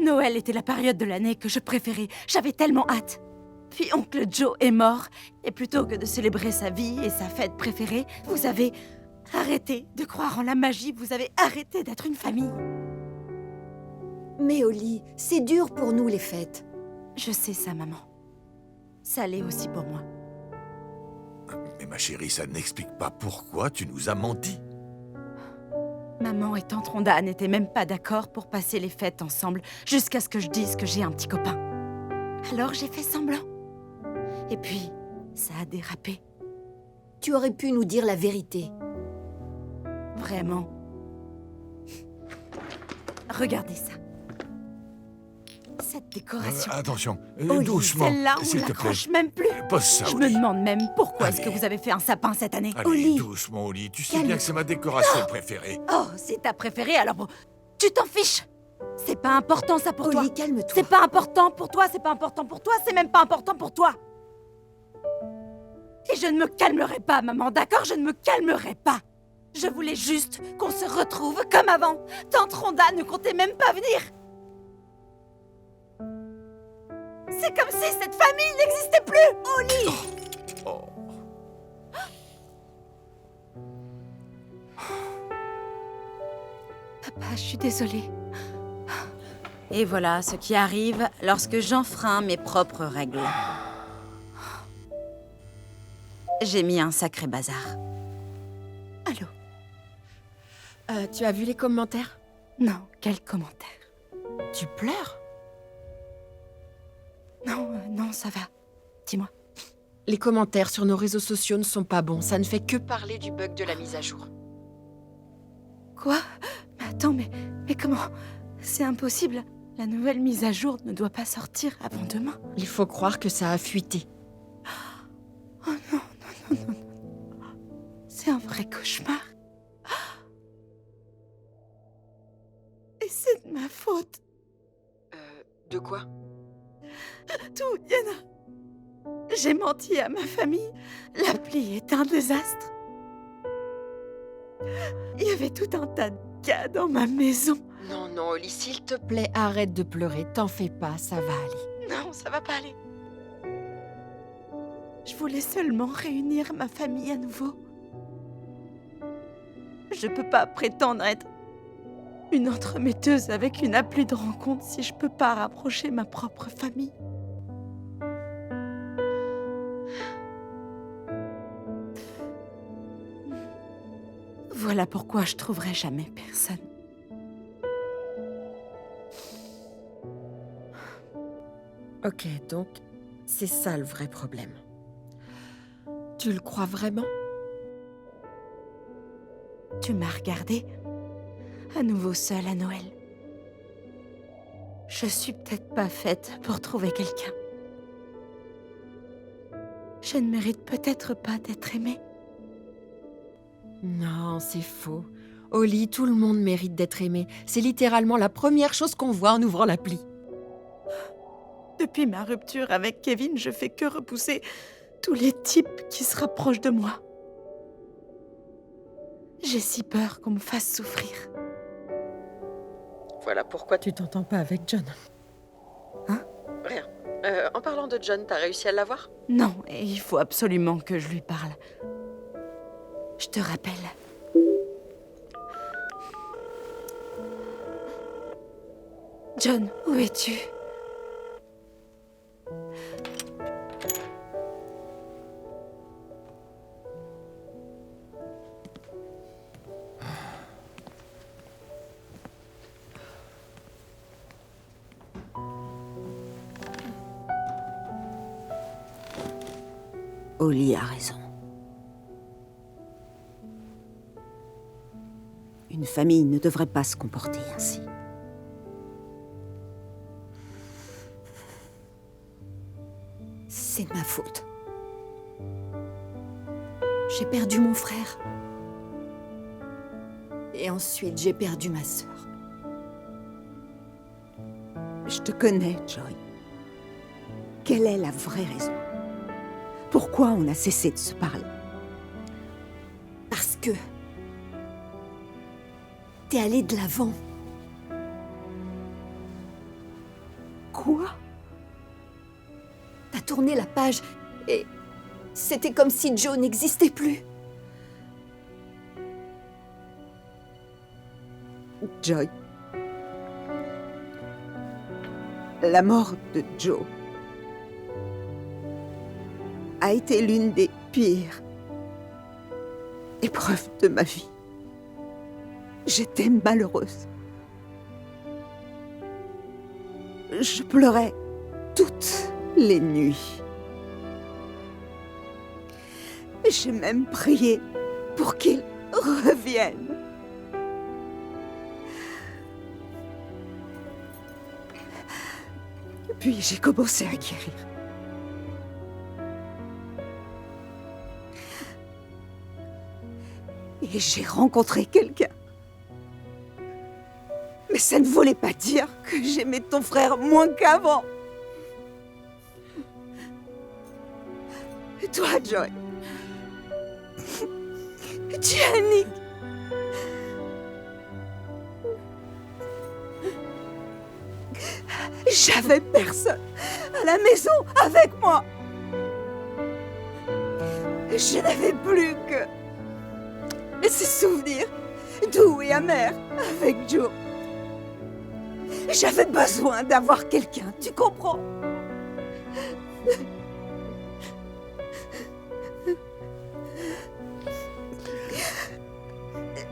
Noël était la période de l'année que je préférais. J'avais tellement hâte. Puis oncle Joe est mort, et plutôt que de célébrer sa vie et sa fête préférée, vous avez arrêté de croire en la magie, vous avez arrêté d'être une famille. Mais Oli, c'est dur pour nous les fêtes. Je sais ça, maman. Ça l'est aussi pour moi. Mais ma chérie, ça n'explique pas pourquoi tu nous as menti. Maman et tante Rhonda n'étaient même pas d'accord pour passer les fêtes ensemble, jusqu'à ce que je dise que j'ai un petit copain. Alors j'ai fait semblant. Et puis, ça a dérapé. Tu aurais pu nous dire la vérité. Vraiment. Regardez ça. Cette décoration. Attention, Oli, doucement, celle-là, on s'il te plaît. l'accroche même plus. Pose ça, Je me Oli. demande même pourquoi est-ce Allez. que vous avez fait un sapin cette année. Allez, Oli. doucement, Oli. Tu sais bien que c'est ma décoration préférée. Oh, c'est ta préférée, alors bon, tu t'en fiches. C'est pas important ça pour toi. Oli, calme-toi. C'est pas important pour toi, c'est pas important pour toi, c'est même pas important pour toi. Et je ne me calmerai pas, maman, d'accord? Je ne me calmerai pas. Je voulais juste qu'on se retrouve comme avant. Tante Rhonda ne comptait même pas venir. C'est comme si cette famille n'existait plus, Oli. Papa, je suis désolée. Et voilà ce qui arrive lorsque j'enfreins mes propres règles. J'ai mis un sacré bazar. Allô? Tu as vu les commentaires? Non, quel commentaire? Tu pleures? Non, non, ça va. Dis-moi. Les commentaires sur nos réseaux sociaux ne sont pas bons. Ça ne fait que parler du bug de la mise à jour. Quoi? Mais attends, mais comment? C'est impossible. La nouvelle mise à jour ne doit pas sortir avant demain. Il faut croire que ça a fuité. Oh non, non, non, non, non. C'est un vrai cauchemar. Et c'est de ma faute. De quoi? Tout, Yana. J'ai menti à ma famille. L'appli est un désastre. Il y avait tout un tas de cas dans ma maison. Non, non, Oli, s'il te plaît, arrête de pleurer. T'en fais pas, ça va aller. Non, ça va pas aller. Je voulais seulement réunir ma famille à nouveau. Je peux pas prétendre être une entremetteuse avec une appli de rencontre si je peux pas rapprocher ma propre famille. Voilà pourquoi je trouverai jamais personne. Ok, donc, c'est ça le vrai problème. Tu le crois vraiment? Tu m'as regardée, à nouveau seule à Noël. Je suis peut-être pas faite pour trouver quelqu'un. Je ne mérite peut-être pas d'être aimée. Non, c'est faux. Oli, tout le monde mérite d'être aimé. C'est littéralement la première chose qu'on voit en ouvrant l'appli. Depuis ma rupture avec Kevin, je fais que repousser tous les types qui se rapprochent de moi. J'ai si peur qu'on me fasse souffrir. Voilà pourquoi tu t'entends pas avec John. Hein? Rien. En parlant de John, t'as réussi à l'avoir? Non, et il faut absolument que je lui parle. Je te rappelle. John, où es-tu? Oli a raison. Une famille ne devrait pas se comporter ainsi. C'est de ma faute. J'ai perdu mon frère. Et ensuite, j'ai perdu ma sœur. Je te connais, Joy. Quelle est la vraie raison? Pourquoi on a cessé de se parler? Parce que t'es allé de l'avant. Quoi? T'as tourné la page et c'était comme si Joe n'existait plus. Joy. La mort de Joe a été l'une des pires épreuves de ma vie. J'étais malheureuse. Je pleurais toutes les nuits. J'ai même prié pour qu'il revienne. Puis j'ai commencé à guérir. Et j'ai rencontré quelqu'un. Mais ça ne voulait pas dire que j'aimais ton frère moins qu'avant. Et toi, Joy, tu es Nick. J'avais personne à la maison avec moi. Je n'avais plus que ces souvenirs doux et amer avec Joe. J'avais besoin d'avoir quelqu'un, tu comprends?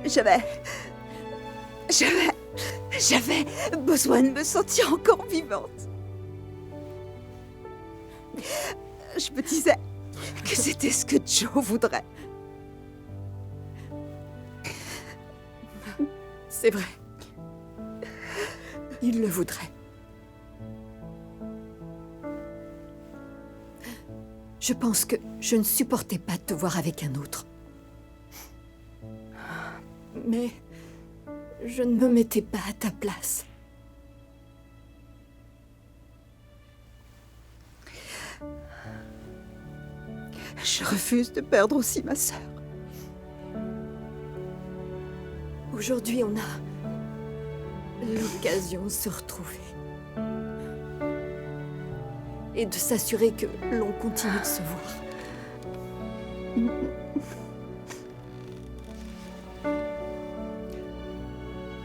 J'avais besoin de me sentir encore vivante. Je me disais que c'était ce que Joe voudrait. C'est vrai. Il le voudrait. Je pense que je ne supportais pas de te voir avec un autre. Mais je ne me mettais pas à ta place. Je refuse de perdre aussi ma sœur. Aujourd'hui, on a l'occasion de se retrouver. Et de s'assurer que l'on continue de se voir.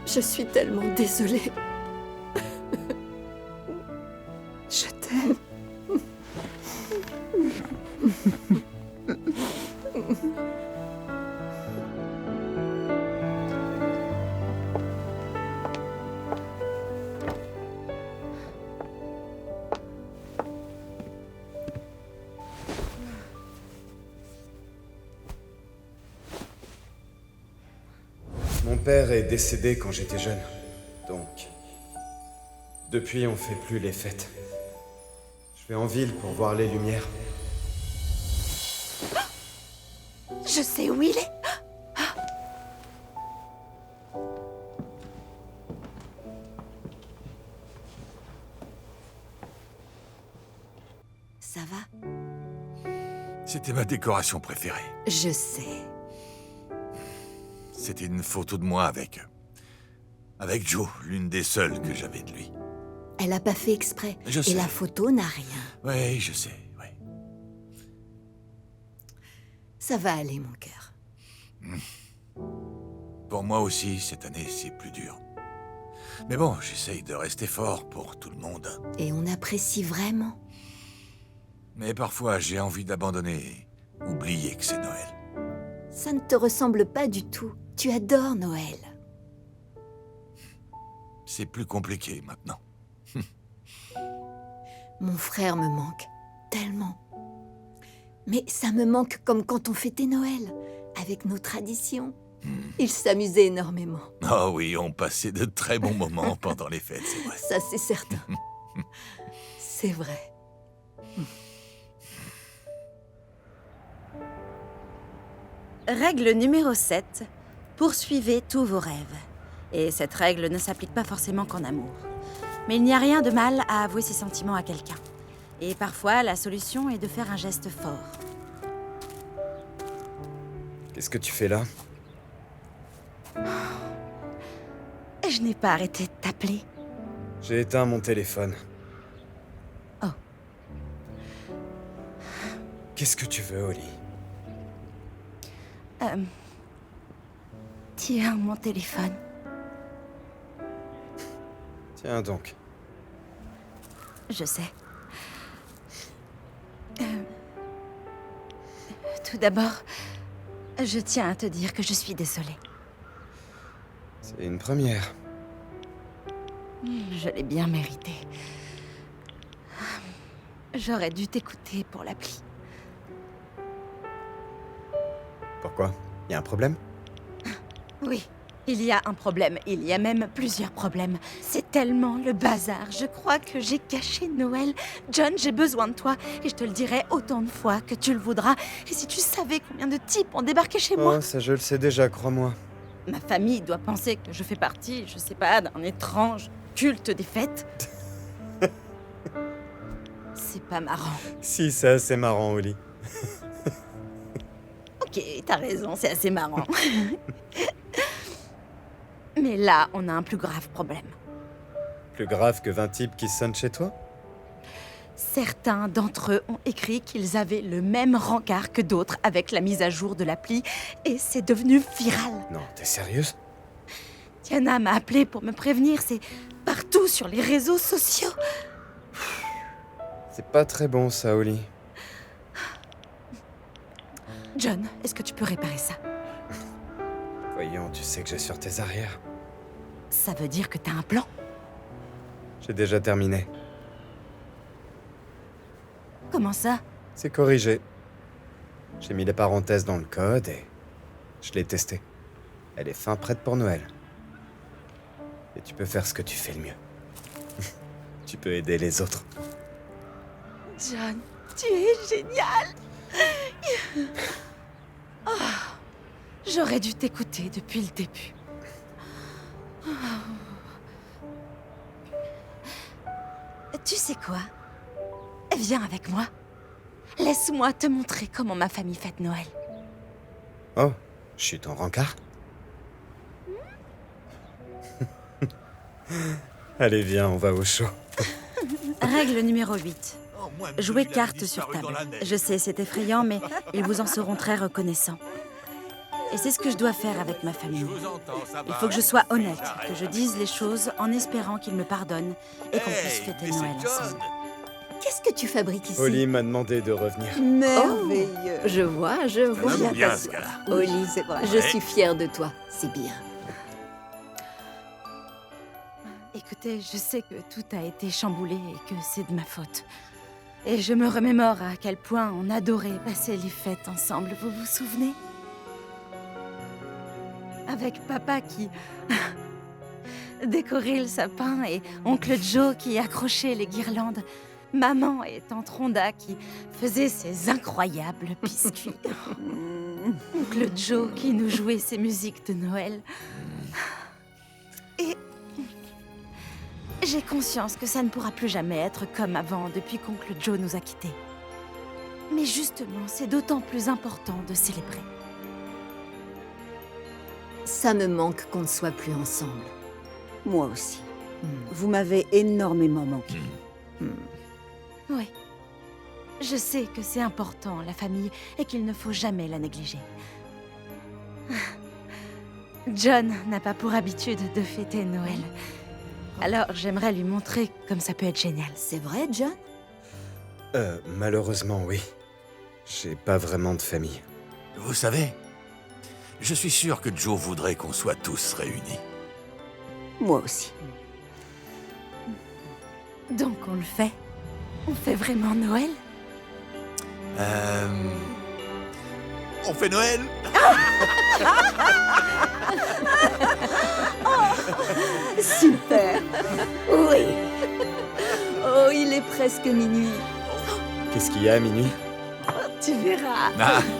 Je suis tellement désolée. Je t'aime. Mon père est décédé quand j'étais jeune. Donc, depuis, on fait plus les fêtes. Je vais en ville pour voir les lumières. Je sais où il est. Ça va? C'était ma décoration préférée. Je sais. C'était une photo de moi avec Joe, l'une des seules que j'avais de lui. Elle a pas fait exprès. Je sais. Et la photo n'a rien. Oui, je sais, oui. Ça va aller, mon cœur. Pour moi aussi, cette année, c'est plus dur. Mais bon, j'essaye de rester fort pour tout le monde. Et on apprécie vraiment. Mais parfois, j'ai envie d'abandonner, oublier que c'est Noël. Ça ne te ressemble pas du tout. Tu adores Noël. C'est plus compliqué maintenant. Mon frère me manque tellement. Mais ça me manque comme quand on fêtait Noël, avec nos traditions. Il s'amusait énormément. Oh oui, on passait de très bons moments pendant les fêtes, c'est vrai. Ça, c'est certain. C'est vrai. Règle numéro 7. Poursuivez tous vos rêves. Et cette règle ne s'applique pas forcément qu'en amour. Mais il n'y a rien de mal à avouer ses sentiments à quelqu'un. Et parfois, la solution est de faire un geste fort. Qu'est-ce que tu fais là? Je n'ai pas arrêté de t'appeler. J'ai éteint mon téléphone. Oh. Qu'est-ce que tu veux, Oli? Tiens, mon téléphone. Tiens donc. Je sais. Tout d'abord, je tiens à te dire que je suis désolée. C'est une première. Je l'ai bien mérité. J'aurais dû t'écouter pour l'appli. Pourquoi? Y a un problème? Oui, il y a un problème. Il y a même plusieurs problèmes. C'est tellement le bazar. Je crois que j'ai caché Noël. John, j'ai besoin de toi. Et je te le dirai autant de fois que tu le voudras. Et si tu savais combien de types ont débarqué chez moi. Oh, ça je le sais déjà, crois-moi. Ma famille doit penser que je fais partie, je sais pas, d'un étrange culte des fêtes. C'est pas marrant. Si, c'est assez marrant, Oli. Ok, t'as raison, c'est assez marrant. Mais là, on a un plus grave problème. Plus grave que 20 types qui sonnent chez toi? Certains d'entre eux ont écrit qu'ils avaient le même rencard que d'autres avec la mise à jour de l'appli, et c'est devenu viral. Non, t'es sérieuse? Kenna m'a appelé pour me prévenir. C'est partout sur les réseaux sociaux. C'est pas très bon, ça, Oli. John, est-ce que tu peux réparer ça? Voyons, tu sais que j'ai sur tes arrières. Ça veut dire que t'as un plan? J'ai déjà terminé. Comment ça? C'est corrigé. J'ai mis les parenthèses dans le code et je l'ai testé. Elle est fin prête pour Noël. Et tu peux faire ce que tu fais le mieux. Tu peux aider les autres. John, tu es génial! Oh, j'aurais dû t'écouter depuis le début. Oh. Tu sais quoi? Viens avec moi. Laisse-moi te montrer comment ma famille fête Noël. Oh, je suis ton rencard. Allez, viens, on va au show. Règle numéro 8. Jouez cartes sur table. Je sais, c'est effrayant, mais ils vous en seront très reconnaissants. Et c'est ce que je dois faire avec ma famille. Il faut que je sois honnête, que je dise les choses en espérant qu'ils me pardonnent et qu'on puisse fêter Noël ensemble. Qu'est-ce que tu fabriques ici? Oli m'a demandé de revenir. Merveilleux. Je vois, je vois. aime bien ce gars-là. Oli, c'est vrai. je suis fière de toi. C'est bien. Écoutez, je sais que tout a été chamboulé et que c'est de ma faute. Et je me remémore à quel point on adorait passer les fêtes ensemble, vous vous souvenez? Avec papa qui décorait le sapin et oncle Joe qui accrochait les guirlandes. Maman et tante Rhonda qui faisaient ces incroyables biscuits. Oncle Joe qui nous jouait ses musiques de Noël. Et j'ai conscience que ça ne pourra plus jamais être comme avant depuis qu'oncle Joe nous a quittés. Mais justement, c'est d'autant plus important de célébrer. Ça me manque qu'on ne soit plus ensemble. Moi aussi. Vous m'avez énormément manqué. Oui. Je sais que c'est important, la famille, et qu'il ne faut jamais la négliger. John n'a pas pour habitude de fêter Noël. Alors j'aimerais lui montrer comme ça peut être génial. C'est vrai, John? Malheureusement, oui. J'ai pas vraiment de famille. Vous savez, je suis sûr que Joe voudrait qu'on soit tous réunis. Moi aussi. Donc on le fait? On fait vraiment Noël? On fait Noël? Super. Oui. Oh, il est presque minuit. Qu'est-ce qu'il y a à minuit? Tu verras.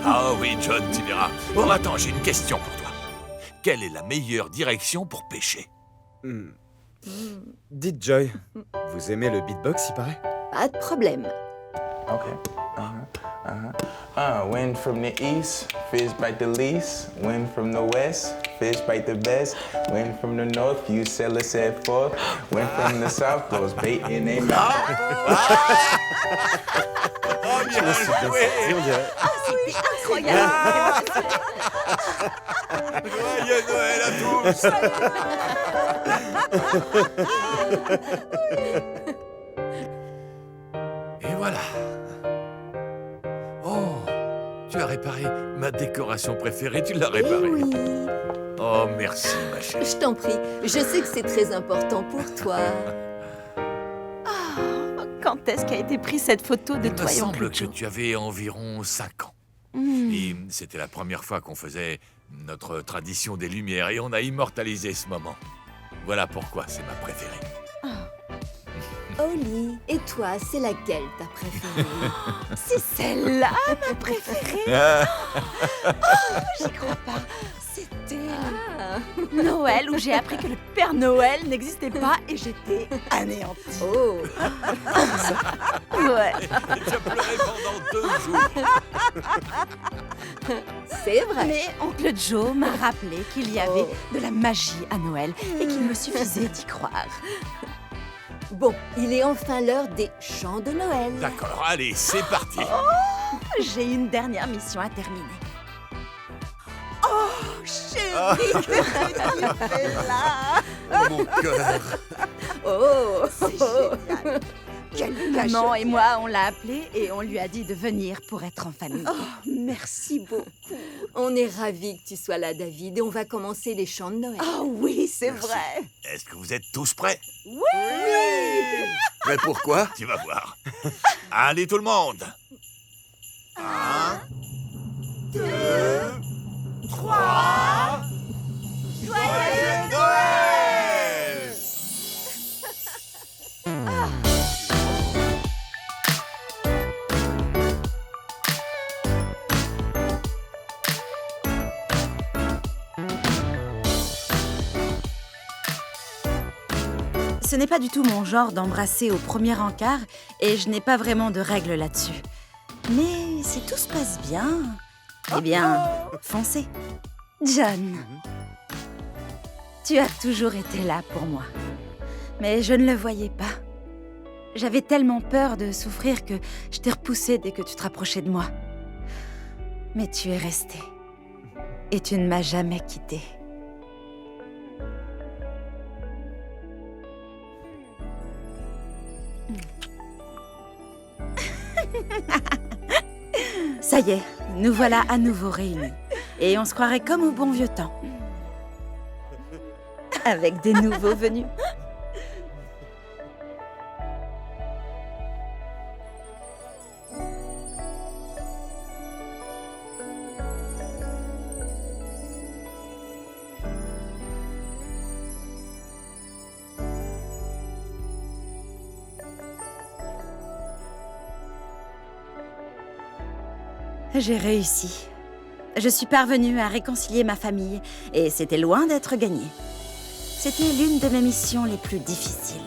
Ah oui, John, tu verras. Bon, attends, j'ai une question pour toi. Quelle est la meilleure direction pour pêcher? Dites, Joy, vous aimez le beatbox, il paraît? Pas de problème. Okay. Wind from the east, fish bite the least. Wind from the west, fish bite the best. Wind from the north, you sell us at forth. Wind from the south, those bait in their mouth. Oh, bien joué! On dirait. C'était incroyable. Joyeux Noël à tous! Et voilà. Oh, tu as réparé ma décoration préférée, tu l'as réparée. Eh oui. Oh, merci, ma chérie. Je t'en prie. Je sais que c'est très important pour toi. Quand est-ce qu'a été prise cette photo de Il me toi et semble oncle que Joe? tu avais environ 5 ans. Et c'était la première fois qu'on faisait notre tradition des Lumières et on a immortalisé ce moment. Voilà pourquoi c'est ma préférée. Oli, et toi, c'est laquelle ta préférée? C'est celle-là, ma préférée. J'y crois pas. C'était Noël où j'ai appris que le Père Noël n'existait pas et j'étais anéantie. Oh. Ouais. Tu as pleuré pendant 2 jours. C'est vrai. Mais oncle Joe m'a rappelé qu'il y avait de la magie à Noël et qu'il me suffisait d'y croire. Bon, il est enfin l'heure des chants de Noël. D'accord, allez, c'est parti. J'ai une dernière mission à terminer. Oh, chérie, que tu fais là? Mon cœur. Oh, C'est génial. Quelle Maman et cachette. moi, on l'a appelé et on lui a dit de venir pour être en famille. Oh, merci beaucoup. On est ravis que tu sois là, David, et on va commencer les chants de Noël. Ah oui, c'est Merci. vrai. Est-ce que vous êtes tous prêts? Oui. Mais pourquoi? Tu vas voir. Allez tout le monde. 1, 2, 3. Joyeux Noël! Ce n'est pas du tout mon genre d'embrasser au premier encart et je n'ai pas vraiment de règles là-dessus. Mais si tout se passe bien, eh bien, foncez. John, tu as toujours été là pour moi. Mais je ne le voyais pas. J'avais tellement peur de souffrir que je t'ai repoussé dès que tu te rapprochais de moi. Mais tu es resté. Et tu ne m'as jamais quitté. Ça y est, nous voilà à nouveau réunis. Et on se croirait comme au bon vieux temps. Avec des nouveaux venus. J'ai réussi. Je suis parvenue à réconcilier ma famille et c'était loin d'être gagné. C'était l'une de mes missions les plus difficiles.